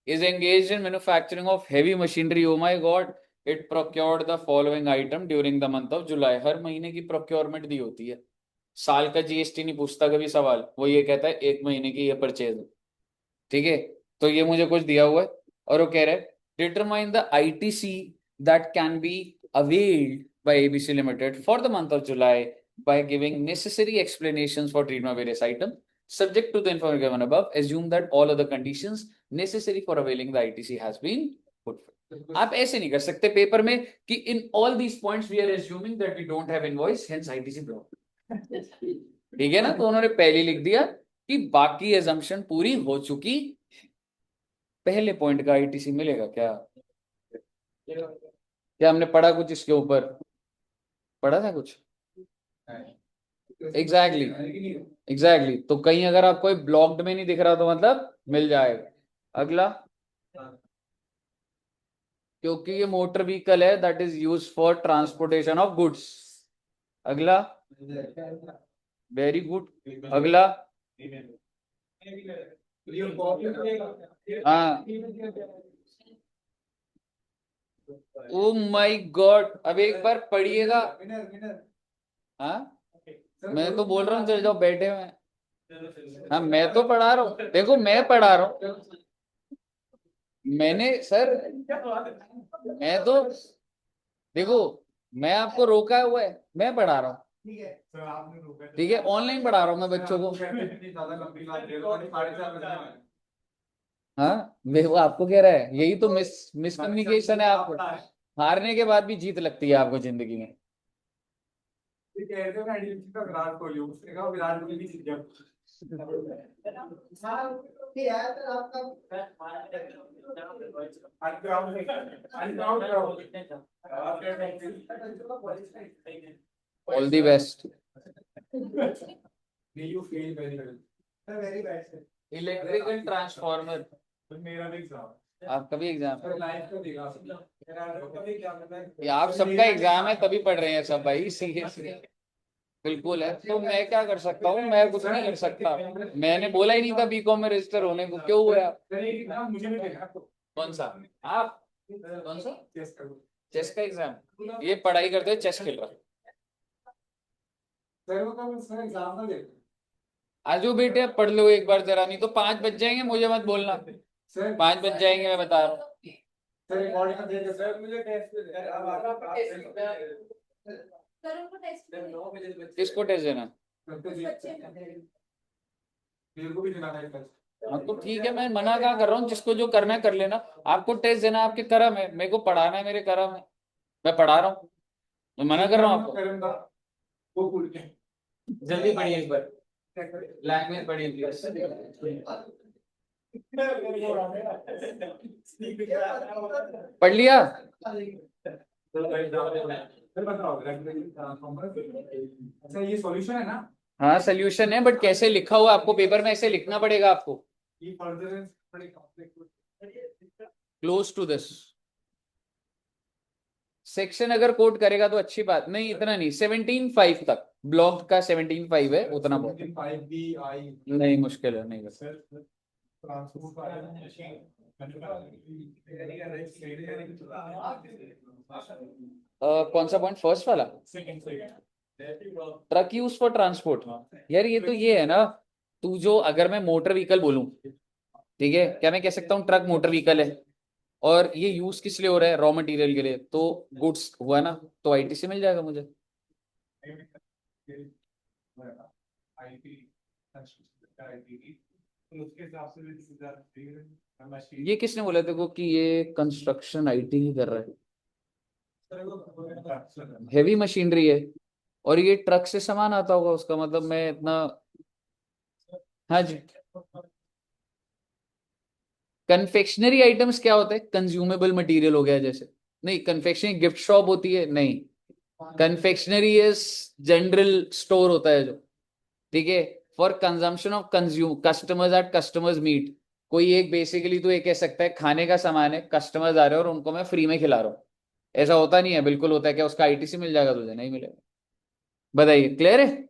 is engaged in manufacturing of heavy machinery. Oh my God, it procured the following item during the month of July. हर महीने की प्रोक्योरमेंट दी होती है, साल का जीएसटी नहीं पूछता कभी सवाल, वो ये कहता है एक महीने की ये परचेज है, ठीक है। तो ये मुझे कुछ दिया हुआ है और वो कह रहा है determine the ITC that can be availed by ABC Limited for the month of July by giving necessary explanations for treatment of various items subject to the information given above. Assume that all other conditions necessary for availing the ITC has been fulfilled. आप ऐसे नहीं कर सकते paper में कि in all these points we are assuming that we don't have invoice, hence ITC blocked. ठीक है ना, तो उन्होंने पहले लिख दिया कि बाकी assumption पूरी हो चुकी, पहले पॉइंट का आईटीसी मिलेगा क्या? क्या हमने पढ़ा कुछ इसके ऊपर? पढ़ा था कुछ? Exactly exactly. तो कहीं अगर आप कोई ब्लॉक्ड में नहीं दिख रहा तो मतलब मिल जाएगा। अगला, क्योंकि ये मोटर व्हीकल है that is use for transportation of goods. अगला, वेरी गुड। अगला, हाँ, ओ माय गॉड, अब एक बार पढ़िएगा। हाँ, मैं तो बोल रहा हूँ चले जाओ, बैठे हुए हैं। हाँ, मैं तो पढ़ा रहा हूँ, देखो मैं पढ़ा रहा हूँ। मैंने सर, मैं तो देखो, मैं आपको रोका हुआ है, मैं पढ़ा रहा हूँ, ठीक है, ऑनलाइन पढ़ा रहा हूँ मैं बच्चों को। हाँ, वे वो आपको कह रहा है, यही तो मिसकम्युनिकेशन है आपको। हारने के बाद भी जीत लगती है आपको जिंदगी में। विराट कोहली, उसने कहा विराट कोहली भी जीत गया। All the best. You feel very well. Very bad, sir. Electrical transformer, मेरा भी एग्जाम, आपका भी एग्जाम है? लाइफ का देगा मेरा भी क्या करना है। ये आप सबका एग्जाम है तभी पढ़ रहे हैं सब भाई, सीरियसली बिल्कुल है। तो मैं क्या कर सकता हूँ? मैं कुछ नहीं कर सकता, मैंने बोला ही नहीं था बीकॉम में रजिस्टर होने को, क्यों हुआ आप? मुझे नहीं देखा। कौन सा? आप कौन सा? चेस करो। चेस का एग्जाम? ये पढ़ाई करते हुए चेस खेल रहा। सर वो कब सर एग्जाम ना दे। आजू बेटे पढ़ लो एक बार जरा, नहीं तो 5 बज जाएंगे, मुझे मत बोलना। सर 5 बज जाएंगे, मैं बता रहा हूँ। सर रिकॉर्डिंग कर देंगे सर, मुझे टेस्ट अब आना सर उनको टेस्ट किसको टेस्ट देना? मेरे को भी देना है टेस्ट। हाँ तो ठीक है, मैं मना कहाँ कर रहा हूँ, जिसको जो करना है कर लेना। आपको टेस्ट देना आपके कर्म है, मेरे को पढ़ाना है मेरे कर्म है, मैं पढ़ा रहा हूँ, मैं मना कर रहा हूँ आपको। करूंगा वो भूल के। जल्दी पढ़िए एक बार, लैंग्वेज पढ़िए प्लीज। पढ़ लिया? अच्छा ये सॉल्यूशन है ना? हाँ सोल्यूशन है, बट कैसे लिखा हुआ आपको पेपर में ऐसे लिखना पड़ेगा आपको, ये further close to this section अगर कोड करेगा तो अच्छी बात, नहीं इतना नहीं, 17.5 तक ब्लॉक का 17.5 है, उतना बहुत 5 भी आई नहीं, मुश्किल है नहीं बस। कौन सा पॉइंट, फर्स्ट वाला? Truck use for transport. यार ये तो ये है ना, तू जो, अगर मैं मोटर व्हीकल बोलूं, ठीक है, क्या मैं कह सकता हूँ ट्रक मोटर व्हीकल है, और ये यूज किस लिए हो रहा है? रॉ मटेरियल के लिए, तो गुड्स हुआ ना, तो आईटीसी मिल जाएगा मुझे। ये किसने बोला तेरे को कि ये कंस्ट्रक्शन आईटी ही कर रहा है? हेवी मशीनरी है और ये ट्रक से सामान आता होगा, उसका मतलब मैं इतना। हाँ जी, कन्फेक्शनरी आइटम्स क्या होते हैं? कंज्यूमेबल मटेरियल हो गया जैसे, नहीं, कन्फेक्शनरी गिफ्ट शॉप होती है नहीं, कन्फेक्शनरी इज जनरल स्टोर होता है जो, ठीक है, for consumption of consume customers at customers meet. कोई एक बेसिकली तो ये कह सकता है खाने का सामान है, कस्टमर्स आ रहे हैं और उनको मैं फ्री में खिला रहा हूँ, ऐसा होता नहीं है, बिल्कुल होता है क्या उसका आईटीसी मिल जाएगा तुझे? नहीं मिलेगा। बताइए, क्लियर है?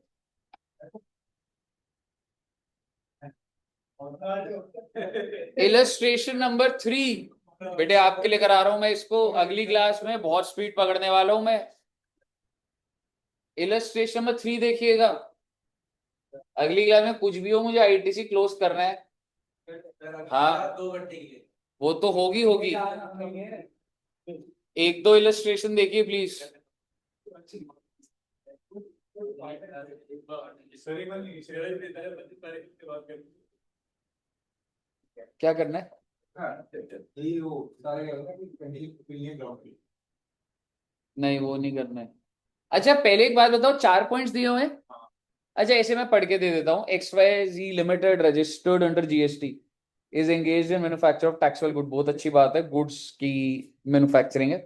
इलस्ट्रेशन नंबर 3 बेटे आपके लिए करा रहा हूं मैं इसको, अगली क्लास में बहुत स्पीड पकड़ने वाला हूं मैं। इलस्ट्रेशन नंबर 3 देखिएगा, अगली क्लास में कुछ भी हो मुझे आईटीसी क्लोज करना है। हाँ, 2 घंटे के लिए वो तो होगी होगी, एक दो इलस्ट्रेशन देखिए प्लीज। क्या करना है? नहीं वो नहीं करना है। अच्छा पहले एक बात बताओ, 4 पॉइंट्स दिए हुए हैं। अच्छा ऐसे मैं पढ़ के दे देता हूँ, XYZ limited registered under GST is engaged in manufacture of taxable good, बहुत अच्छी बात है, गुड्स की मैन्युफैक्चरिंग है।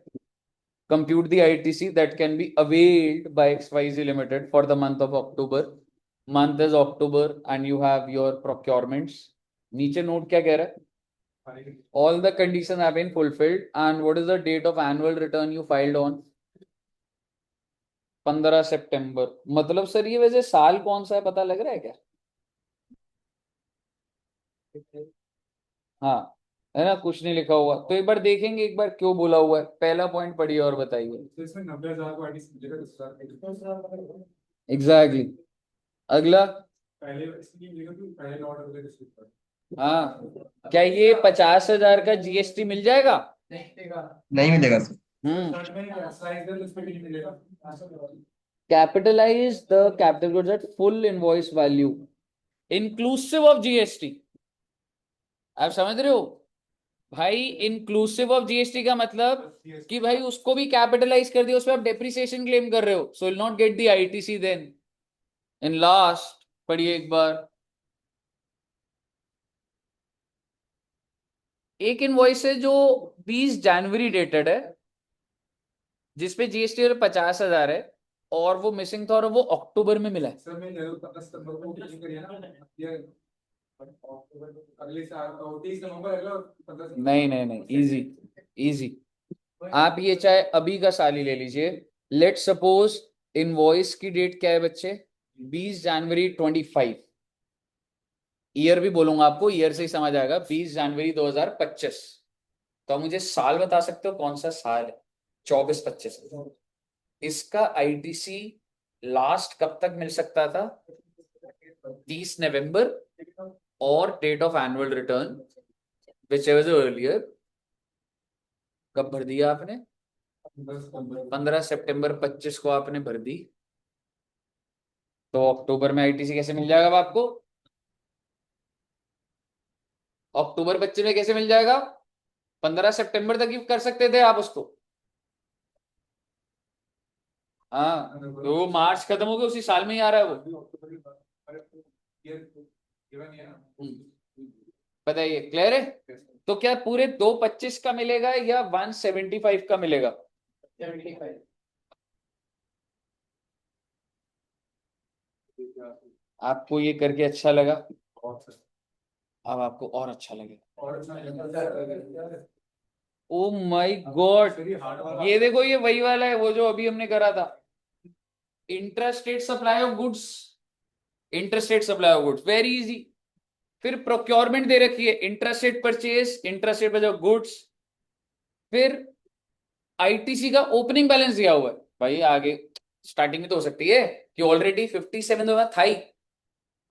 Compute the ITC that can be availed bye XYZ limited for the month of October, month is October and you have your procurements. नीचे note क्या कह रहा है, all the conditions have been fulfilled and what is the date of annual return you filed on? 15 सितंबर। मतलब sir ये वैसे साल कौन सा है पता लग रहा है क्या? हाँ, है ना, कुछ नहीं लिखा हुआ तो एक बार देखेंगे, एक बार क्यों बोला हुआ है। पहला पॉइंट पढ़िए और बताइए। तो इसमें 90,000 को आईटीसी मिलेगा 10,000 एग्जैक्टली अगला। पहले इसलिए मिलेगा कि पहले ऑर्डर होगा रिसीव कर। हाँ, क्या ये 50,000 का जीएसटी मिल जाएगा? नहीं मिलेगा सर। सर्च में साइज है उसमें भी नहीं मिलेगा। Capitalise the capital goods at full invoice value inclusive of GST. आप समझ रहे हो भाई, इंक्लूसिव ऑफ जीएसटी का मतलब कि भाई उसको भी कैपिटलाइज कर दिया, उसमें आप डेप्रिसिएशन क्लेम कर रहे हो, so will not get the ITC then. In last पढ़िए एक बार, एक इनवॉइस है जो 20 जनवरी डेटेड है जिसपे जीएसटी 50,000 है और वो मिसिंग था और वो अक्टूबर में मिला है। सर मैं जरूर 15 सितंबर को बुकिंग करिए ना ये अगले साल 30 नवंबर अगला 15 सितंबर। नहीं नहीं नहीं, इजी इजी, आप ये चाहे अभी का साल ही ले लीजिए। लेट सपोज इनवॉइस की डेट क्या है बच्चे, 20 जनवरी 25, ईयर भी बोलूंगा आपको, ईयर से ही समझ आएगा, 20 जनवरी 2025। तो आप मुझे साल बता सकते हो कौन सा साल है? 24-25। इसका आईटीसी लास्ट कब तक मिल सकता था? 30 नवंबर, और date of annual return whichever earlier. कब भर दिया आपने? 15 सितंबर 25 को आपने भर दी, तो अक्टूबर में आईटीसी कैसे मिल जाएगा अब आपको? अक्टूबर 25 में कैसे मिल जाएगा? 15 सितंबर तक गिफ्ट कर सकते थे आप उसको। हाँ, तो वो मार्च खत्म हो गया, उसी साल में ही आ रहा है वो। बताइए, क्लियर है? तो क्या पूरे 225 का मिलेगा या 175 का मिलेगा? 75। आपको ये करके अच्छा लगा, अब आपको और अच्छा लगेगा। और ओ माय गॉड, ये देखो, ये वही वाला है वो जो अभी हमने करा था, intrastate supply of goods, intrastate supply of goods, very easy. फिर प्रोक्योरमेंट दे रखी है, इंट्रास्टेट परचेज, इंट्रास्टेट पर जो गुड्स, फिर आईटीसी का ओपनिंग बैलेंस दिया हुआ है। भाई आगे स्टार्टिंग में तो हो सकती है कि ऑलरेडी 57 था ही,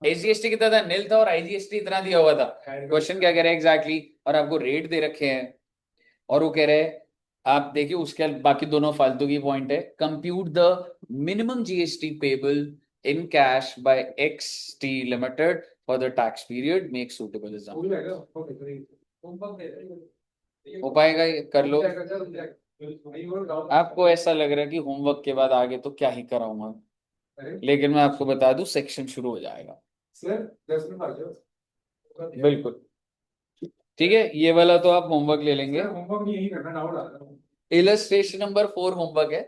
एसजीएसटी कितना था? नील था, और आईजीएसटी इतना दिया हुआ था। क्वेश्चन क्या कह रहे हैं एग्जैक्टली, और आपको रेट दे रखे हैं, और वो कह रहे हैं, आप देखिए उसके बाकी दोनों फालतू की पॉइंट है। Compute the minimum GST payable in cash by XT limited for the tax period, make suitable हो पाएगा, ये कर लो। आपको ऐसा लग रहा है कि होमवर्क के बाद आगे तो क्या ही कराऊंगा, लेकिन मैं आपको बता दूं सेक्शन शुरू हो जाएगा। सर 10 मिनट आ जाओ। बिल्कुल ठीक है, ये वाला तो आप होमवर्क ले लेंगे। होमवर्क यही करना, डाउट आ रहा है। इलस्ट्रेशन नंबर 4 होमवर्क है।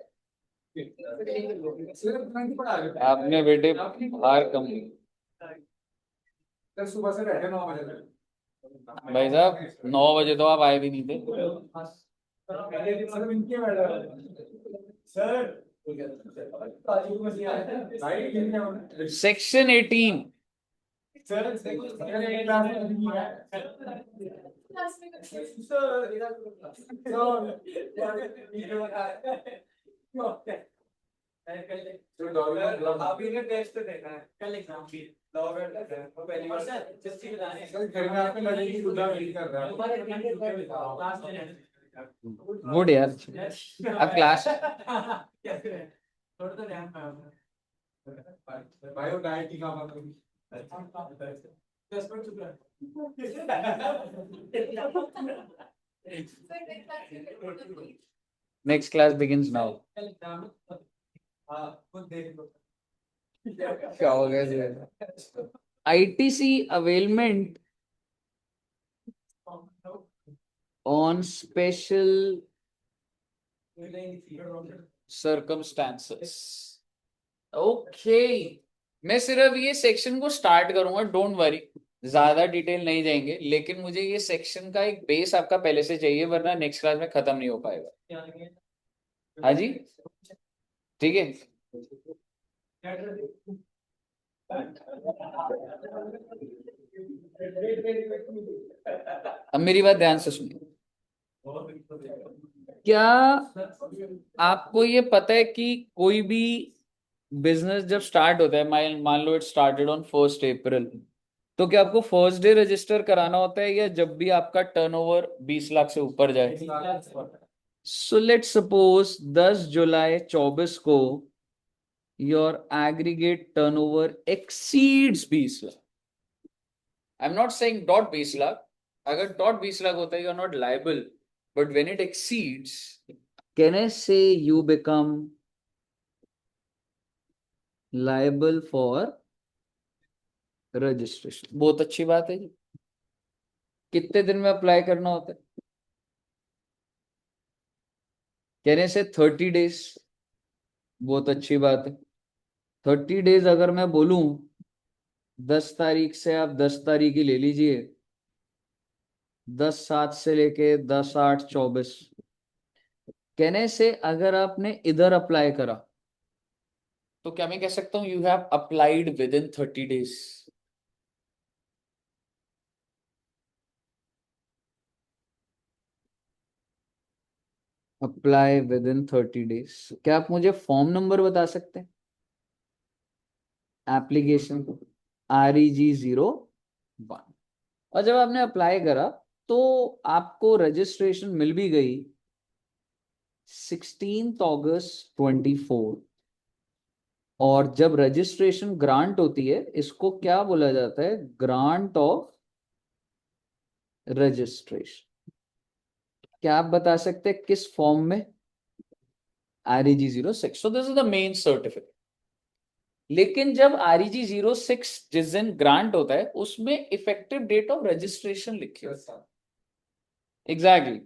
सिर्फ 20 पढ़ा रहे आपने बेटे हार कम। सर सुबह से बैठे 9 बजे तक। भाई साहब 9 बजे तो आप आए भी नहीं थे। सर इनके बैठा सर भाई सेक्शन 18 सर एक क्लास में नहीं है क्लास में करते हैं। अभी ने टेस्ट देखा है कल एग्जाम की पहली बार सर घर में आपको लगेगी खुदा वेट कर रहा है गुड यार। अब क्लास भाई वो डाइट की काम करो सर नेक्स्ट क्लास में करते हैं। Next class begins now. क्या हो गया? ITC availment on special circumstances। Okay, मैं सिर्फ ये सेक्शन को स्टार्ट करूंगा, डोंट वरी, ज्यादा डिटेल नहीं जाएंगे, लेकिन मुझे ये सेक्शन का एक बेस आपका पहले से चाहिए, वरना नेक्स्ट क्लास में खत्म नहीं हो पाएगा। हाँ जी, ठीक है। अब मेरी बात ध्यान से सुनिए। क्या आपको ये पता है कि कोई भी बिजनेस जब स्टार्ट होता है, मान लो इट स्टार्टेड ऑन 1 अप्रैल, तो क्या आपको फर्स्ट डे रजिस्टर कराना होता है या जब भी आपका टर्नओवर 20 लाख से ऊपर जाए? सो लेट्स सपोज 10 जुलाई 24 को your aggregate turnover exceeds 20 lakh. I am not saying dot 20 lakh, अगर डॉट 20 लाख होता है you are not liable, but when it exceeds, can I say you become liable for registration. बहुत अच्छी बात है जी। कितने दिन में अप्लाई करना होता है? कहने से 30 डेज। बहुत अच्छी बात है। 30 डेज अगर मैं बोलूं 10 तारीख से, आप 10 तारीख ही ले लीजिए, 10/7 से लेके 10/8/24। कहने से अगर आपने इधर अप्लाई करा तो क्या मैं कह सकता हूं you have applied with in 30 days? Apply with in 30 days. क्या आप मुझे फॉर्म नंबर बता सकते हैं? Application REG01। और जब आपने अप्लाई करा तो आपको रजिस्ट्रेशन मिल भी गई 16 अगस्त 24। और जब रजिस्ट्रेशन ग्रांट होती है, इसको क्या बोला जाता है? Grant of registration. क्या आप बता सकते हैं किस फॉर्म में? REG06। So this is the main certificate. लेकिन जब REG06 जिस दिन ग्रांट होता है उसमें इफेक्टिव डेट ऑफ रजिस्ट्रेशन लिखी होती है। एग्जैक्टली।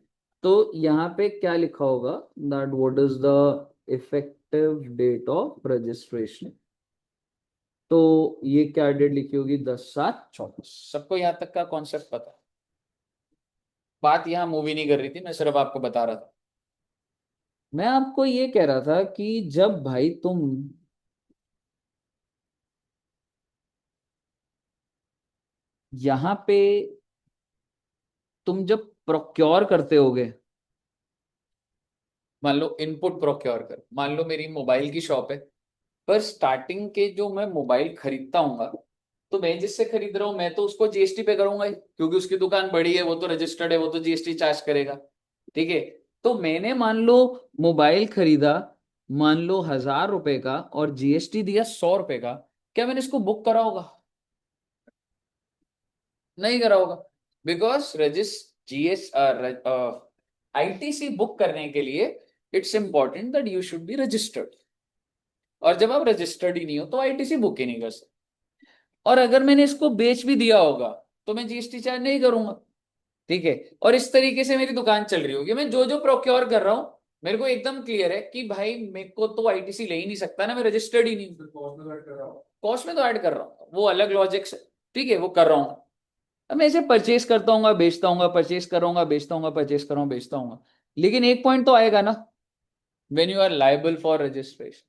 तो यहाँ पे क्या लिखा होगा? That what is the effective date of registration. तो ये क्या डेट लिखी होगी? 10/7/24। सबको यहाँ तक का कॉन्सेप्ट पता है? बात यहाँ मूवी नहीं कर रही थी, मैं सिर्फ आपको बता रहा था। मैं आपको ये कह रहा था कि जब भाई तुम यहाँ पे तुम जब प्रोक्योर करते होगे, मान लो इनपुट प्रोक्योर कर, मान लो मेरी मोबाइल की शॉप है, पर स्टार्टिंग के जो मैं मोबाइल खरीदता हूँ, तो मैं जिससे खरीद रहा हूँ मैं तो उसको जीएसटी पे करूंगा ही, क्योंकि उसकी दुकान बड़ी है, वो तो रजिस्टर्ड है, वो तो जीएसटी चार्ज करेगा। ठीक है। तो मैंने मान लो मोबाइल खरीदा, मान लो 1000 रुपए का, और जीएसटी दिया 100 रुपए का, क्या मैंने इसको बुक करा होगा? नहीं करा होगा। बिकॉज आईटीसी बुक करने के लिए it's important that you should be registered, और जब आप रजिस्टर्ड ही नहीं हो तो आईटीसी बुक ही नहीं कर सकते। और अगर मैंने इसको बेच भी दिया होगा तो मैं जीएसटी चार्ज नहीं करूंगा। ठीक है। और इस तरीके से मेरी दुकान चल रही होगी, मैं जो जो प्रोक्योर कर रहा हूं मेरे को एकदम क्लियर है कि भाई मेरे को तो आईटीसी ले ही नहीं सकता ना, मैं रजिस्टर्ड ही नहीं। कॉस्ट में ऐड कर रहा हूँ। कॉस्ट में तो ऐड कर रहा हूँ, वो अलग लॉजिक से, ठीक है, वो कर रहा हूँ। अब मैं इसे परचेस करता हूँ बेचता हूँ, परचेस करूंगा बेचता हूँ, परचेस करूंगा बेचता हूँ, लेकिन एक पॉइंट तो आएगा ना, when you are liable for registration.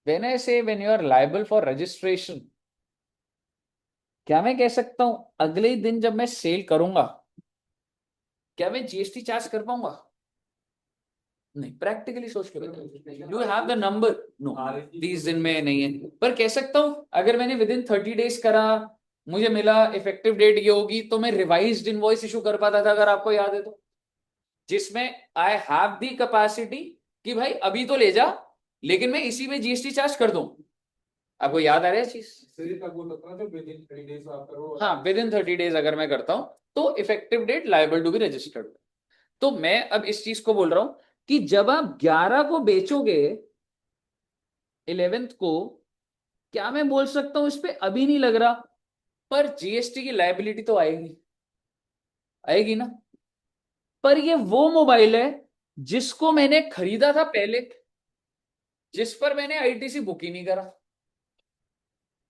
When I say when you are liable for registration, क्या मैं कह सकता हूं अगले ही दिन जब मैं सेल करूंगा, क्या मैं जीएसटी चार्ज कर पाऊंगा? नहीं, प्रैक्टिकली सोच के बताओ, you have the number? No, 30 दिन में नहीं है। पर कह सकता हूं अगर मैंने विद इन 30 डेज करा, मुझे मिला इफेक्टिव डेट ये होगी, तो मैं रिवाइज्ड इनवॉइस इशू कर पाता था, अगर आपको याद है तो, जिसमें आई हैव दी कैपेसिटी कि भाई अभी तो ले जा, लेकिन मैं इसी में जीएसटी चार्ज कर दूं। आपको याद आ रहा है चीज? इसलिए तक वो लगता है जब विद इन 30 डेज आप करो। हाँ, विद इन 30 डेज अगर मैं करता हूं तो effective date liable to be registered. तो मैं अब इस चीज को बोल रहा हूं कि जब आप 11 को बेचोगे, 11th को, क्या मैं बोल सकता हूं इस पे अभी नहीं लग रहा, पर जीएसटी की लायबिलिटी तो आएगी, आएगी ना। पर ये वो मोबाइल है जिसको मैंने खरीदा था पहले, जिस पर मैंने आईटीसी बुक ही नहीं करा,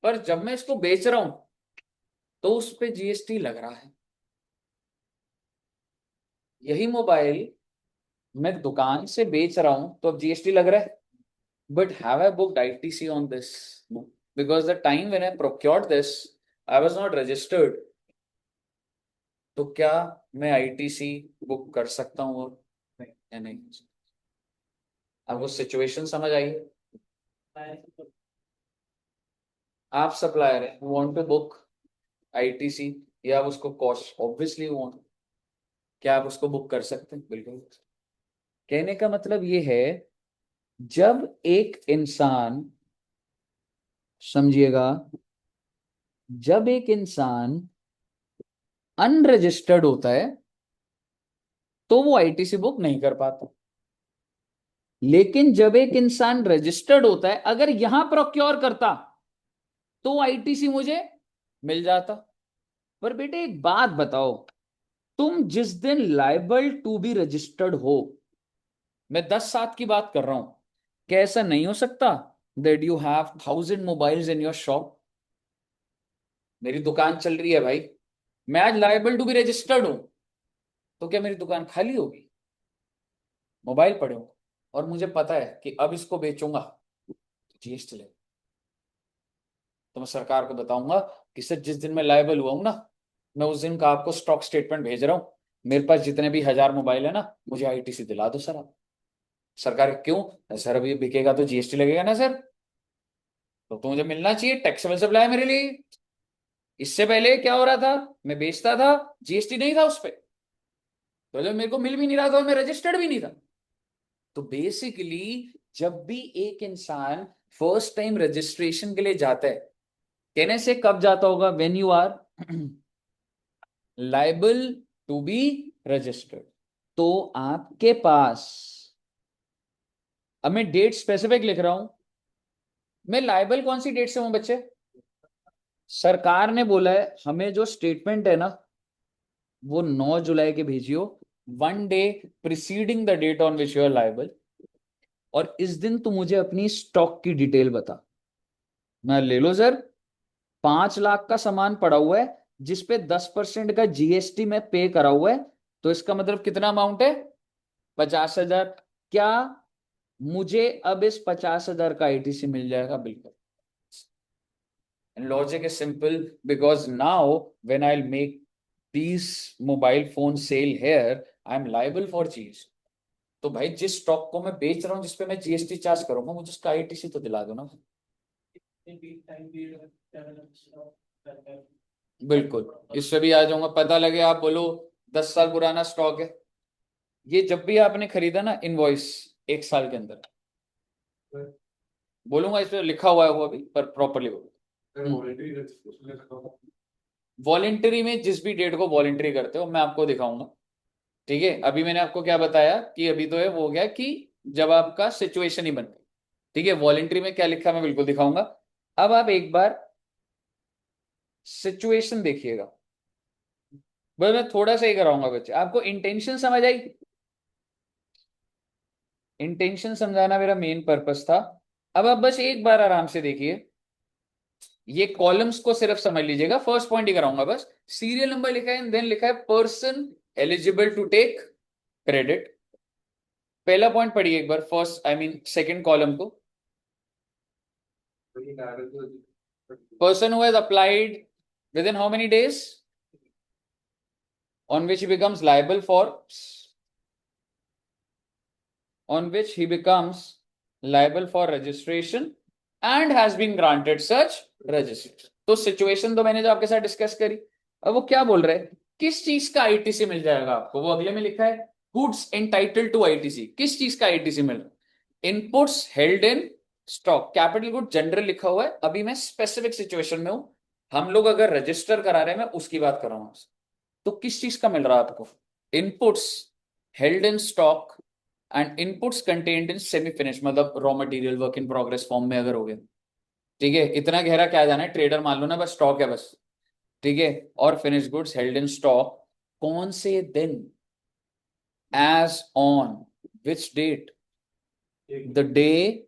पर जब मैं इसको बेच रहा हूं तो उस पे जीएसटी लग रहा है। यही मोबाइल मैं दुकान से बेच रहा हूं तो अब जीएसटी लग रहा है, but have I booked ITC on this? No, because the time when I procured this, I was not registered. तो क्या मैं आईटीसी बुक कर सकता हूँ नहीं या नहीं? अब वो सिचुएशन समझ आई? आप सप्लायर है, वांट टू बुक आईटीसी, या आप उसको कॉस्ट ऑब्वियसली वांट, क्या आप उसको बुक कर सकते हैं? बिल्कुल। कहने का मतलब ये है, जब एक इंसान, समझिएगा, जब एक इंसान अनरजिस्टर्ड होता है तो वो आईटीसी बुक नहीं कर पाता, लेकिन जब एक इंसान रजिस्टर्ड होता है, अगर यहां प्रोक्योर करता तो आईटीसी मुझे मिल जाता। पर बेटे एक बात बताओ, तुम जिस दिन लायबल टू बी रजिस्टर्ड हो, मैं 10/7 की बात कर रहा हूं, क्या ऐसा नहीं हो सकता that you have 1000 mobiles in your shop? मेरी दुकान चल रही है भाई, मैं आज लायबल टू बी रजिस्टर्ड हूं, तो क्या मेरी दुकान खाली होगी? मोबाइल पड़े हो, और मुझे पता है कि अब इसको बेचूंगा जीएसटी ले, तो मैं सरकार को बताऊंगा कि सर जिस दिन मैं लायबल हुआ हूं ना, मैं उस दिन का आपको स्टॉक स्टेटमेंट भेज रहा हूं, मेरे पास जितने भी 1000 मोबाइल है ना, मुझे आईटीसी दिला दो सर आप। सरकार क्यों? सर अभी बिकेगा तो जीएसटी लगेगा ना सर, तो मुझे मिलना चाहिए, टैक्सेबल सप्लाई मेरे लिए। इससे पहले क्या हो रहा था, मैं बेचता था, जीएसटी नहीं था उस पर, तो जब मेरे को मिल भी नहीं रहा था और मैं रजिस्टर्ड भी नहीं था। तो बेसिकली जब भी एक इंसान फर्स्ट टाइम रजिस्ट्रेशन के लिए जाता है, कहने से कब जाता होगा, when you are liable to be registered, तो आपके पास, अब मैं डेट स्पेसिफिक लिख रहा हूं, मैं लायबल कौन सी डेट से हूं बच्चे? सरकार ने बोला है हमें जो स्टेटमेंट है ना, वो 9 जुलाई के भेजियो, 1 day preceding the date on which you are liable, और इस दिन तू मुझे अपनी स्टॉक की डिटेल बता। मैं ले लो सर, 5 लाख का सामान पड़ा हुआ है जिसपे 10% का जीएसटी में पे करा हुआ है, तो इसका मतलब कितना अमाउंट है? 50,000। क्या मुझे अब इस 50,000 का आईटीसी मिल जाएगा? बिल्कुल। Logic is simple, because now when I will make these mobile phone sell here, I am liable for GST. तो भाई जिस स्टॉक को मैं बेच रहा हूं, जिसपे मैं जीएसटी चार्ज करूंगा, मुझे उसका आईटीसी तो दिला दो ना। बिल्कुल, इससे भी आ जाऊंगा, पता लगे आप बोलो 10 साल पुराना स्टॉक है, ये जब भी आपने खरीदा ना, इनवॉइस 1 साल के अंदर बोलूंगा, इस पे लिखा हुआ है वो अभी, पर प्रॉपरली वॉलंटरी रजिस्ट्रेशन ले सकता हूँ। वॉलेंटरी में जिस भी डेट को वॉलेंटरी करते हो मैं आपको दिखाऊंगा, ठीक है। अभी मैंने आपको क्या बताया कि अभी तो है वो हो गया कि जब आपका सिचुएशन ही बन गई, ठीक है। वॉलेंटरी में क्या लिखा मैं बिल्कुल दिखाऊंगा। अब आप एक बार सिचुएशन देखिएगा, बस मैं थोड़ा सा ही कराऊंगा बच्चे, आपको इंटेंशन समझ आई? इंटेंशन समझाना मेरा मेन पर्पस था। अब आप बस एक बार आराम से देखिए, ये कॉलम्स को सिर्फ समझ लीजिएगा, फर्स्ट पॉइंट ही कराऊंगा बस। सीरियल नंबर लिखा है, देन लिखा है person eligible to take credit. पहला पॉइंट पढ़िए एक बार, first I mean second column को। Person who has applied within how many days on which he becomes liable for registration and has been granted such registration। तो situation तो मैंने जो आपके साथ डिस्कस करी। अब वो क्या बोल रहे हैं, किस चीज का आईटीसी मिल जाएगा आपको, वो अगले में लिखा है गुड्स एंटाइटल्ड टू आईटीसी। किस चीज का आईटीसी मिल रहा है, inputs held in stock. Capital good general लिखा हुआ है, अभी मैं स्पेसिफिक सिचुएशन में हूं। हम लोग अगर रजिस्टर करा रहे हैं, मैं उसकी बात कर रहा हूं। तो किस चीज का मिल रहा है आपको, inputs held in stock and inputs contained in semi finish, मतलब raw material work in progress form में अगर हो गया। ठीक है, इतना गहरा क्या जाना है, ट्रेडर मान लो ना, बस स्टॉक है बस। ठीक है, और finish goods held in stock कौन से दिन, as on which date, the day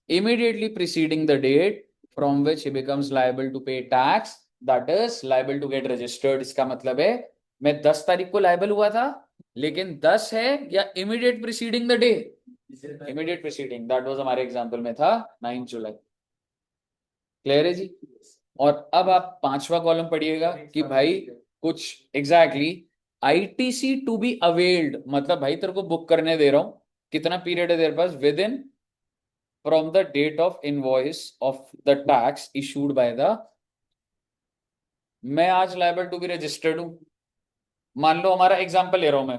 immediately preceding the date from which he becomes liable to pay tax, that is liable to get registered। इसका मतलब है मैं 10 तारीख को लाइबल हुआ था, लेकिन 10 है या immediate preceding the day, immediate preceding, that was हमारे एग्जाम्पल में था 9 जुलाई। क्लियर है जी। और अब आप पांचवा कॉलम पढ़िएगा कि भाई कुछ exactly ITC to be availed, मतलब भाई तेरे को बुक करने दे रहा हूं, कितना पीरियड है तेरे पास, within from the date of invoice of the tax issued by the, मैं आज लाइबल टू बी रजिस्टर्ड हूं। मान लो हमारा एग्जांपल ले रहा हूं मैं,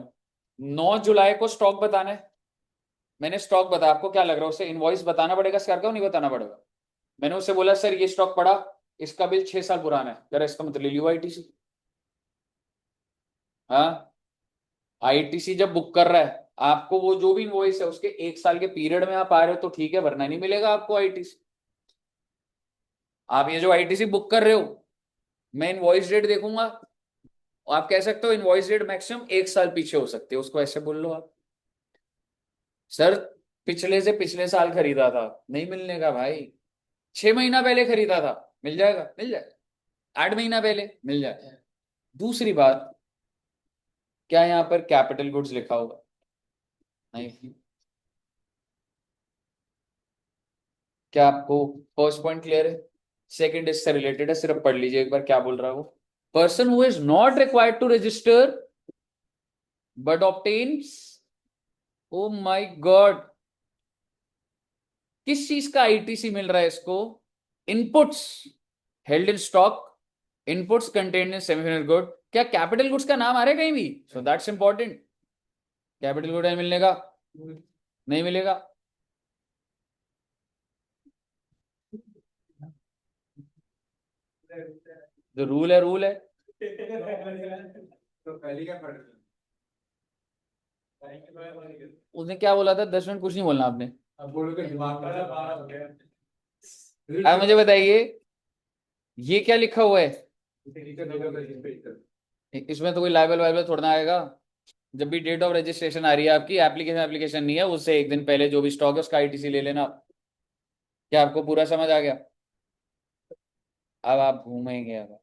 9 जुलाई को स्टॉक बताना है, मैंने स्टॉक बताया, आपको क्या लग रहा है उसे इनवॉइस बताना पड़ेगा सर का, नहीं बताना पड़ेगा? मैंने उसे बोला सर ये स्टॉक पड़ा, इसका बिल 6 साल पुराना है, जरा इसका मतलब ले लियो आईटीसी। हाँ, आईटीसी जब बुक कर रहा है आपको, वो जो भी इनवॉइस है उसके 1 साल के पीरियड में आप आ रहे हो तो ठीक है, वरना नहीं मिलेगा आपको आईटीसी। आप ये जो आईटीसी बुक कर रहे हो, मैं इनवॉइस डेट देखूंगा, आप कह सकते हो इनवॉइस डेट मैक्सिमम 1 साल पीछे हो सकती है, उसको ऐसे बोल लो आप। सर पिछले से पिछले साल खरीदा था, नहीं मिलने का भाई। 6 महीना पहले खरीदा था, मिल जाएगा, मिल जाएगा। 8 महीना पहले मिल जाएगा। दूसरी बात, क्या यहां पर कैपिटल गुड्स लिखा होगा? नहीं। क्या आपको फर्स्ट पॉइंट क्लियर है? सेकंड इससे रिलेटेड है, सिर्फ पढ़ लीजिए एक बार क्या बोल रहा है वो। Person who is not required to register but obtains, oh my god, किस चीज का आईटीसी मिल रहा है इसको? Inputs held in stock, inputs contained in semifinished good. क्या कैपिटल गुड्स का नाम आ रहा है कहीं भी? So that's important. Capital good है मिलने का, नहीं मिलेगा। जो रूल है रूल है। तो पहले क्या पढ़ रहे उसने क्या बोला था, 10 मिनट कुछ नहीं बोलना आपने। अब बोलो कि दिमाग में अब मुझे बताइए ये क्या लिखा हुआ है, इसमें तो कोई लाइबल वाइबल थोड़ा ना आएगा। जब भी डेट ऑफ रजिस्ट्रेशन आ रही है आपकी, एप्लीकेशन नहीं है, उससे एक दिन पहले जो भी स्टॉक है उसका आईटीसी ले लेना। क्या आपको पूरा समझ आ गया? अब आप घूमेंगे अब।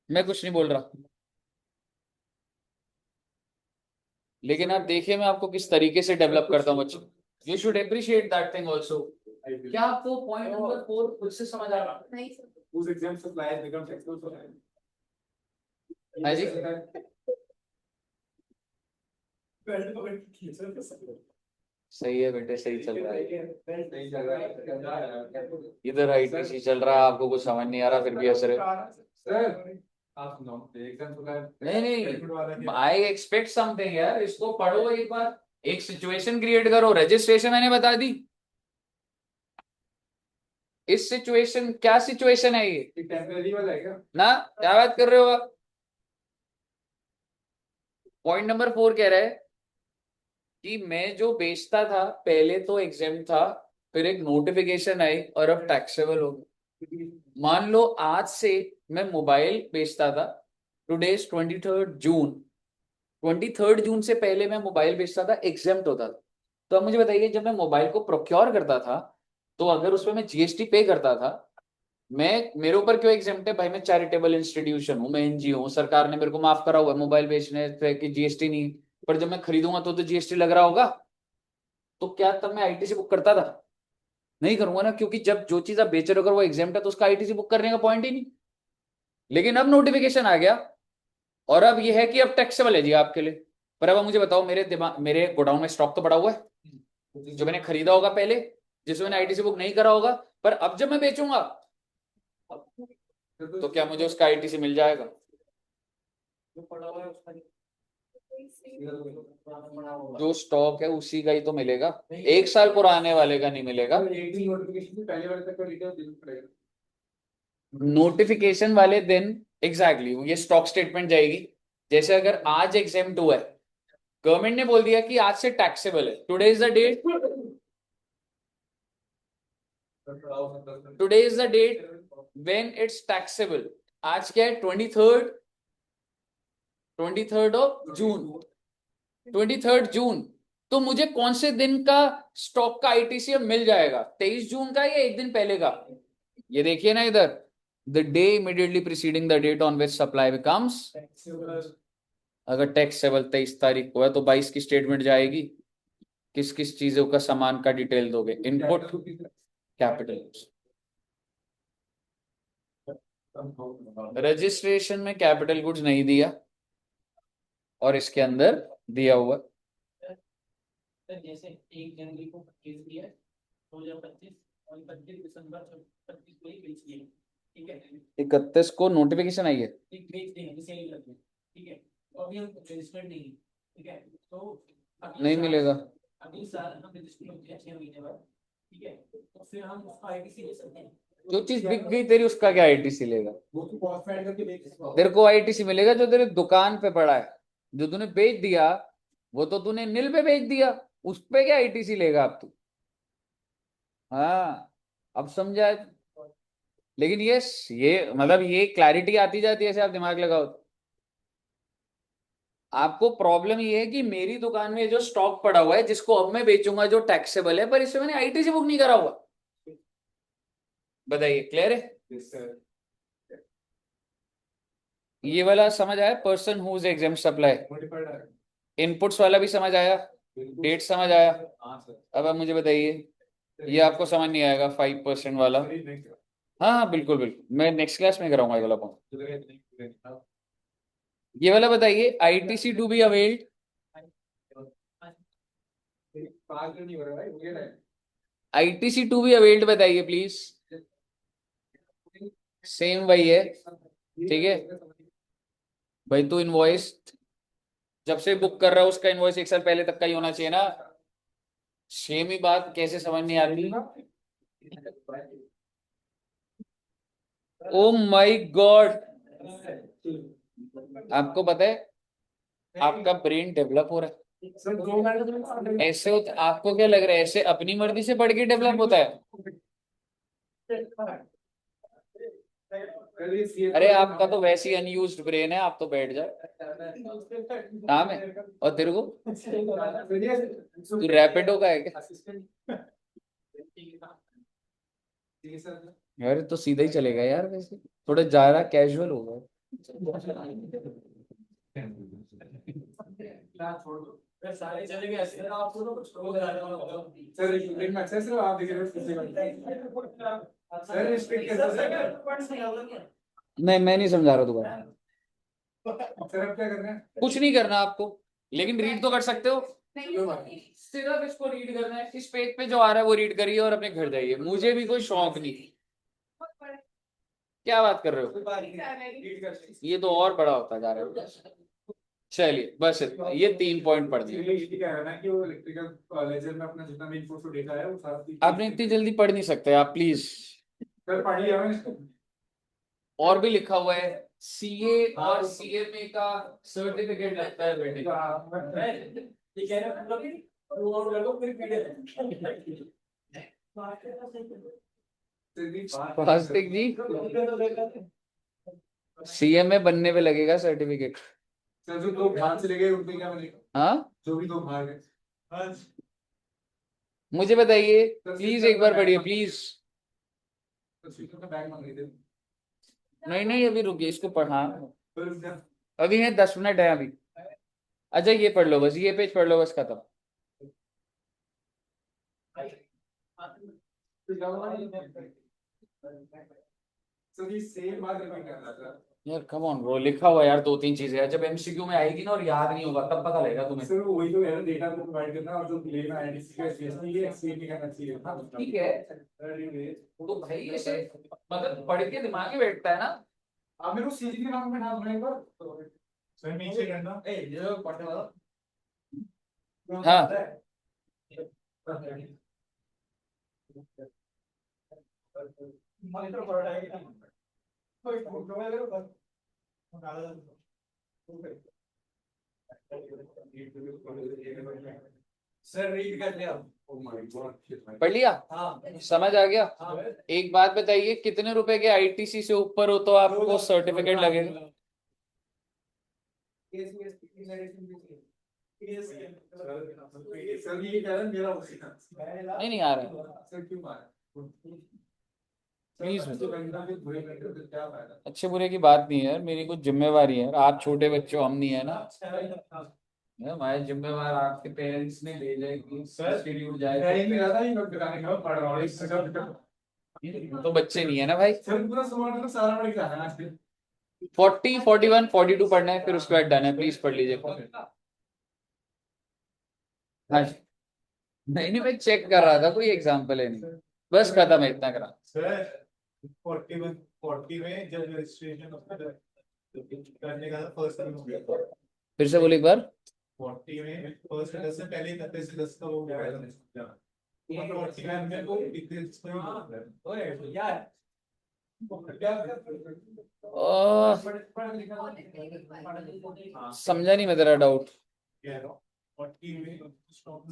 मैं कुछ नहीं बोल रहा, लेकिन आप देखिए मैं आपको किस तरीके से डेवलप करता हूँ बच्चों। You should appreciate that thing also. क्या आपको पॉइंट नंबर 4 खुद से समझ आ रहा है? नहीं sir. whose exams supplies becomes exposed for हाँ जी, सही है बेटे, सही चल रहा है। नहीं चल रहा है इधर आईटीसी चल रहा है, आपको कुछ समझ नहीं आ रहा, फिर भी असर है। सर आप सुनो, एग्जाम सप्लाई नहीं, आई एक्सपेक्ट समथिंग यार, इसको पढ़ो एक बार, एक सिचुएशन क्रिएट करो। रजिस्ट्रेशन मैंने बता दी, इस सिचुएशन, क्या सिचुएशन है ये टेम्परेरी वाला है क्या? ना? क्या बात कर रहे हो आप? पॉइंट नंबर 4 कह रहा है कि मैं जो बेचता था पहले तो एग्जेम्प्ट था, फिर एक नोटिफिकेशन आई और अब टैक्सेबल हो गया। मान लो आज से मैं मोबाइल बेचता था, टुडे इज 23 जून, 23 जून से पहले मैं मोबाइल बेचता था, एग्जेम्प्ट होता था। तो अब मुझे बताइए, जब मैं मोबाइल को प्रोक्योर करता था तो अगर उसमें मैं जीएसटी पे करता था, मैं मेरे ऊपर क्यों एग्जेम्प्ट है भाई? मैं चैरिटेबल इंस्टीट्यूशन हूँ, मैं एनजीओ हूँ, सरकार ने मेरे को माफ करा हुआ है मोबाइल बेचने पे कि जीएसटी नहीं। पर जब मैं खरीदूंगा तो जीएसटी लग रहा होगा। तो क्या तब मैं आईटीसी बुक करता था? नहीं करूंगा ना, क्योंकि जब जो चीज आप बेच रहे हो अगर वो एग्जेम्प्ट है तो उसका आईटीसी बुक करने का पॉइंट ही नहीं। लेकिन अब नोटिफिकेशन आ गया और अब ये है कि अब टैक्सेबल है जी आपके लिए। पर अब मुझे बताओ, मेरे गोडाउन में स्टॉक तो पड़ा हुआ है जो मैंने खरीदा होगा पहले, जिसमें मैंने आईटीसी बुक नहीं करा होगा। पर अब जब मैं बेचूंगा तो क्या मुझे उसका आईटीसी मिल जाएगा? जो स्टॉक है उसी का ही तो मिलेगा, 1 साल पुराने वाले का नहीं मिलेगा। नोटिफिकेशन से पहले वाले तक का डिटेल देना पड़ेगा। नोटिफिकेशन वाले दिन एग्जैक्टली ये स्टॉक स्टेटमेंट जाएगी। जैसे अगर आज एग्जेम्प्ट हुआ है, गवर्नमेंट ने बोल दिया कि आज से टैक्सेबल है, today is the date, today is the date when it's taxable. आज क्या है? 23rd ऑफ जून, 23rd जून। तो मुझे कौन से दिन का स्टॉक का आईटीसी अब मिल जाएगा? 23 जून का या एक दिन पहले का? ये देखिए ना इधर, the day immediately preceding the date on which supply becomes. अगर टैक्सेबल 23 तारीख को है तो 22 की स्टेटमेंट जाएगी। किस किस चीजों का सामान का डिटेल दोगे? Input, capital. रजिस्ट्रेशन में कैपिटल गुड्स नहीं दिया और इसके अंदर दिया हुआ। जैसे 1 जनवरी को 25 दिया 2025 और 25 दिसंबर 25 को ही बेच दिया, ठीक है। 31 को नोटिफिकेशन आई है, एक बेच देंगे जैसे ही लगे, ठीक है। तो अभी हम रजिस्टर्ड नहीं है, ठीक है। तो नहीं मिलेगा। अगले साल हम रजिस्टर होते हैं 6 महीने बाद, ठीक है। तो फिर हम उसका आईटीसी ले सकते हैं। जो चीज बिक गई तेरी उसका क्या आईटीसी लेगा? वो तो कॉस्ट ऐड करके बेच तेरे को आईटीसी मिलेगा जो तेरे दुकान पे पड़ा है। जो तूने बेच दिया वो तो तूने नील पे बेच दिया, उस पे क्या आईटीसी लेगा अब तू? हाँ, अब समझा। लेकिन ये मतलब ये क्लैरिटी आती जाती है, ऐसे आप दिमाग लगाओ तो। आपको प्रॉब्लम ये है कि मेरी दुकान में जो स्टॉक पड़ा हुआ है जिसको अब मैं बेचूंगा जो टैक्सेबल है, पर इसमें मैंने आईटीसी बुक नहीं करा हुआ। बताइए, क्लियर है? ये वाला समझ आया? Person who is exempt supply. Inputs वाला भी समझ आया? डेट समझ आया? अब आप मुझे बताइए, ये आपको समझ नहीं आएगा 5% वाला। हाँ हाँ बिल्कुल बिल्कुल, मैं नेक्स्ट क्लास में कराऊंगा ये वाला पॉइंट। ये वाला बताइए, ITC to be availed. ITC to be availed बताइए प्लीज। सेम वही है, ठीक है भाई। तू इनवॉइस जब से बुक कर रहा है उसका इनवॉइस 1 साल पहले तक का ही होना चाहिए ना। सेम ही बात कैसे समझ नहीं आ रही? ओ माय गॉड, आपको पता है आपका ब्रेन डेवलप हो रहा है ऐसे आपको क्या लग रहा है ऐसे अपनी मर्जी से पढ़ के डेवलप होता है? अरे आपका तो वैसे ही अनयूज्ड ब्रेन है, आप तो बैठ जाओ। काम है। और तेरे को तू रैपिडो का है क्या? यार तो सीधा ही चलेगा यार, वैसे थोड़ा ज्यादा कैजुअल होगा। सारे चले गए ऐसे आपको तो कुछ हो सर एक मैच है सर, आप देख रहे हो किसी का सर रिस्ट्रिक्ट कैसे? नहीं मैं नहीं समझा रहा दोबारा। सर अब क्या करना है? कुछ नहीं करना आपको, लेकिन रीड तो कर सकते हो। सिर्फ इसको रीड करना है, इस पेज पे जो आ रहा है वो रीड करिए और अपने घर जाइए। मुझे भी कोई शौक नहीं। क्या बात कर रहे हो? ये तो और बड़ा होता जा रहा है। चलिए बस इतना, ये 3 पॉइंट पढ़ दिए। ये कह रहा है ना कि वो इलेक्ट्रिकल लेजर में अपना जितना भी इनपुट को डेटा है वो सारा आपने इतनी जल्दी पढ़ नहीं सकते आप प्लीज। सर पढ़ लिया मैंने इसको। और भी लिखा हुआ है, सीए और सीएमए का सर्टिफिकेट लगता है बेटे। ठीक है ना, मतलब वो और लगो फिर फास्टिक जी, सीएमए बनने पे लगेगा सर्टिफिकेट। सर जो दो भाग चले गए उनके क्या बनेगा? हाँ जो भी दो भाग है। मुझे बताइए प्लीज, एक बार पढ़िए प्लीज। तो स्पीकर का बैग मांग रहे थे। नहीं नहीं, अभी रुकिए, इसको पढ़ा, फिर क्या? अभी है 10 मिनट है अभी। अच्छा ये पढ़ लो बस, ये पेज पढ़ लो बस, खत्म। सर ये सेम बात रिपीट कर रहा था। यार कम ऑन ब्रो, लिखा हुआ यार 2-3 चीजें है, जब एमसीक्यू में आएगी ना और याद नहीं होगा तब पता लगेगा तुम्हें। सर वही तो है ना, डेटा को प्रोवाइड करना और जो लेना है आईडीसी का एसएससी ये एक्सचेंज करना चाहिए। हाँ, ठीक है, तो भाई ऐसे मतलब पढ़ के दिमाग में बैठता है ना। आप मेरे को सीजी के नाम में नाम एक बार सर नीचे करना ए ये जो पढ़ने वाला। हाँ मॉनिटर पढ़ रहा है कि कोई फोटो है मेरे पास। सर रीड कर लिया। ओह माय गॉड, पढ़ लिया, हाँ समझ आ गया। हाँ एक बात बताइए, कितने रुपए के आईटीसी से ऊपर हो तो आपको सर्टिफिकेट लगेगा? सर ये कह रहा है मेरा नहीं नहीं आ रहा है, सर क्यों मारा? प्लीज अच्छे बंदा फिर बुरे बंदे तो क्या फायदा? अच्छे बुरे की बात नहीं है यार, मेरी कुछ जिम्मेवारी है यार, आप छोटे बच्चे हो, हम नहीं है ना यार, हमारे जिम्मेवार आपके पेरेंट्स ने भेजा है कि इंस्टीट्यूट जाए। मैं ही नहीं रहा था, ये लोग दुकान में पढ़ रहा हूँ इस सब। तो बच्चे नहीं है ना भाई। सर पूरा सामान तो सारा पढ़ के आना है आज। 40, 41, 42 पढ़ना है, फिर उसके बाद डन है, प्लीज पढ़ लीजिए। हाँ जी। नहीं नहीं, मैं चेक कर रहा था, कोई एग्जाम्पल है नहीं, बस खत्म है, इतना करा। सर 40 में जब रजिस्ट्रेशन करने का फर्स्ट टाइम हो गया। फिर से बोलो एक बार। 40 में फर्स्ट टाइम से पहले 31 से 10 का वो गया था। 40 में हमने को 31 में ओए यार समझा नहीं मैं तेरा डाउट। कह रहा हूँ 40 में स्टॉक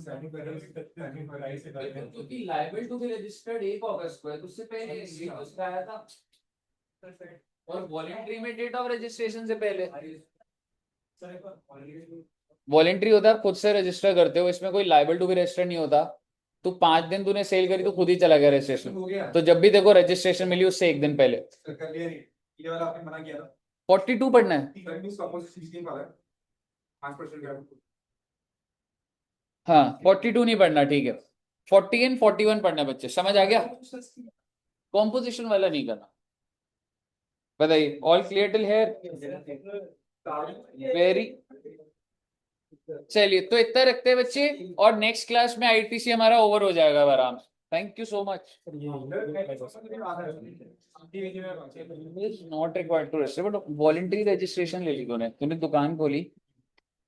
क्योंकि लायबल टू बी रजिस्टर्ड 1 अगस्त को है, तो उससे पहले ये तो कराया था, और वॉलंटरी में डेट ऑफ रजिस्ट्रेशन से पहले। वॉलंटरी होता है, खुद से रजिस्टर करते हो, इसमें कोई लायबल टू बी रजिस्टर नहीं होता। तू 5 दिन तूने सेल करी तो खुद ही चला गया रजिस्ट्रेशन, हो गया। तो जब भी देखो रजिस्ट्रेशन मिली उससे 1 दिन पहले। सर कर लिया ये वाला आपने मना किया था। 42 पढ़ना है। सर भी सपोज 16 वाला है 5% का। हाँ 42 नहीं पढ़ना, ठीक है। 40 एंड 41 पढ़ना है बच्चे, समझ आ गया। कॉम्पोजिशन वाला नहीं करना। बताइए, all clear till here? Very, चलिए तो इतना रखते हैं बच्चे, और नेक्स्ट क्लास में आईटीसी हमारा ओवर हो जाएगा आराम से। Thank you so much. Not required to register, but voluntary registration ले ली तूने दुकान खोली,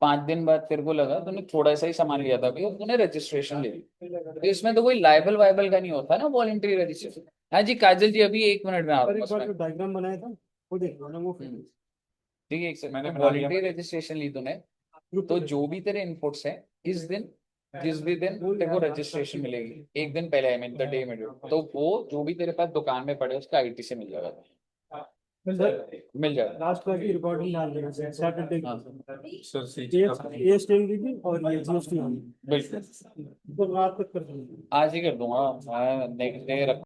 5 दिन बाद तेरे को लगा तूने थोड़ा सा ही सामान लिया था भैया, तूने रजिस्ट्रेशन ले ली, तो इसमें तो कोई लाइबल वाइबल का नहीं होता ना वॉलंटरी रजिस्ट्रेशन। हाँ जी काजल जी, अभी 1 मिनट में आपके पास में। डायग्राम बनाया था वो देखो ना वो ठीक है, एक सेकंड, मैंने वॉलंटरी रजिस्ट्रेशन ली तूने, तो जो भी तेरे इनपुट्स हैं जिस भी दिन तेरे को रजिस्ट्रेशन मिलेगी 1 दिन पहले, आई मीन द डे में, तो वो जो भी तेरे पास दुकान में पड़े उसका आईटी से मिल जाएगा, मिल जाएगा। लास्ट क्लास की रिकॉर्डिंग डाल देना सैटरडे सर ये स्टेम की और ये जीएसटी बिल्कुल तो रात तक कर देंगे। आज ही कर दूंगा मैं, नेक्स्ट डे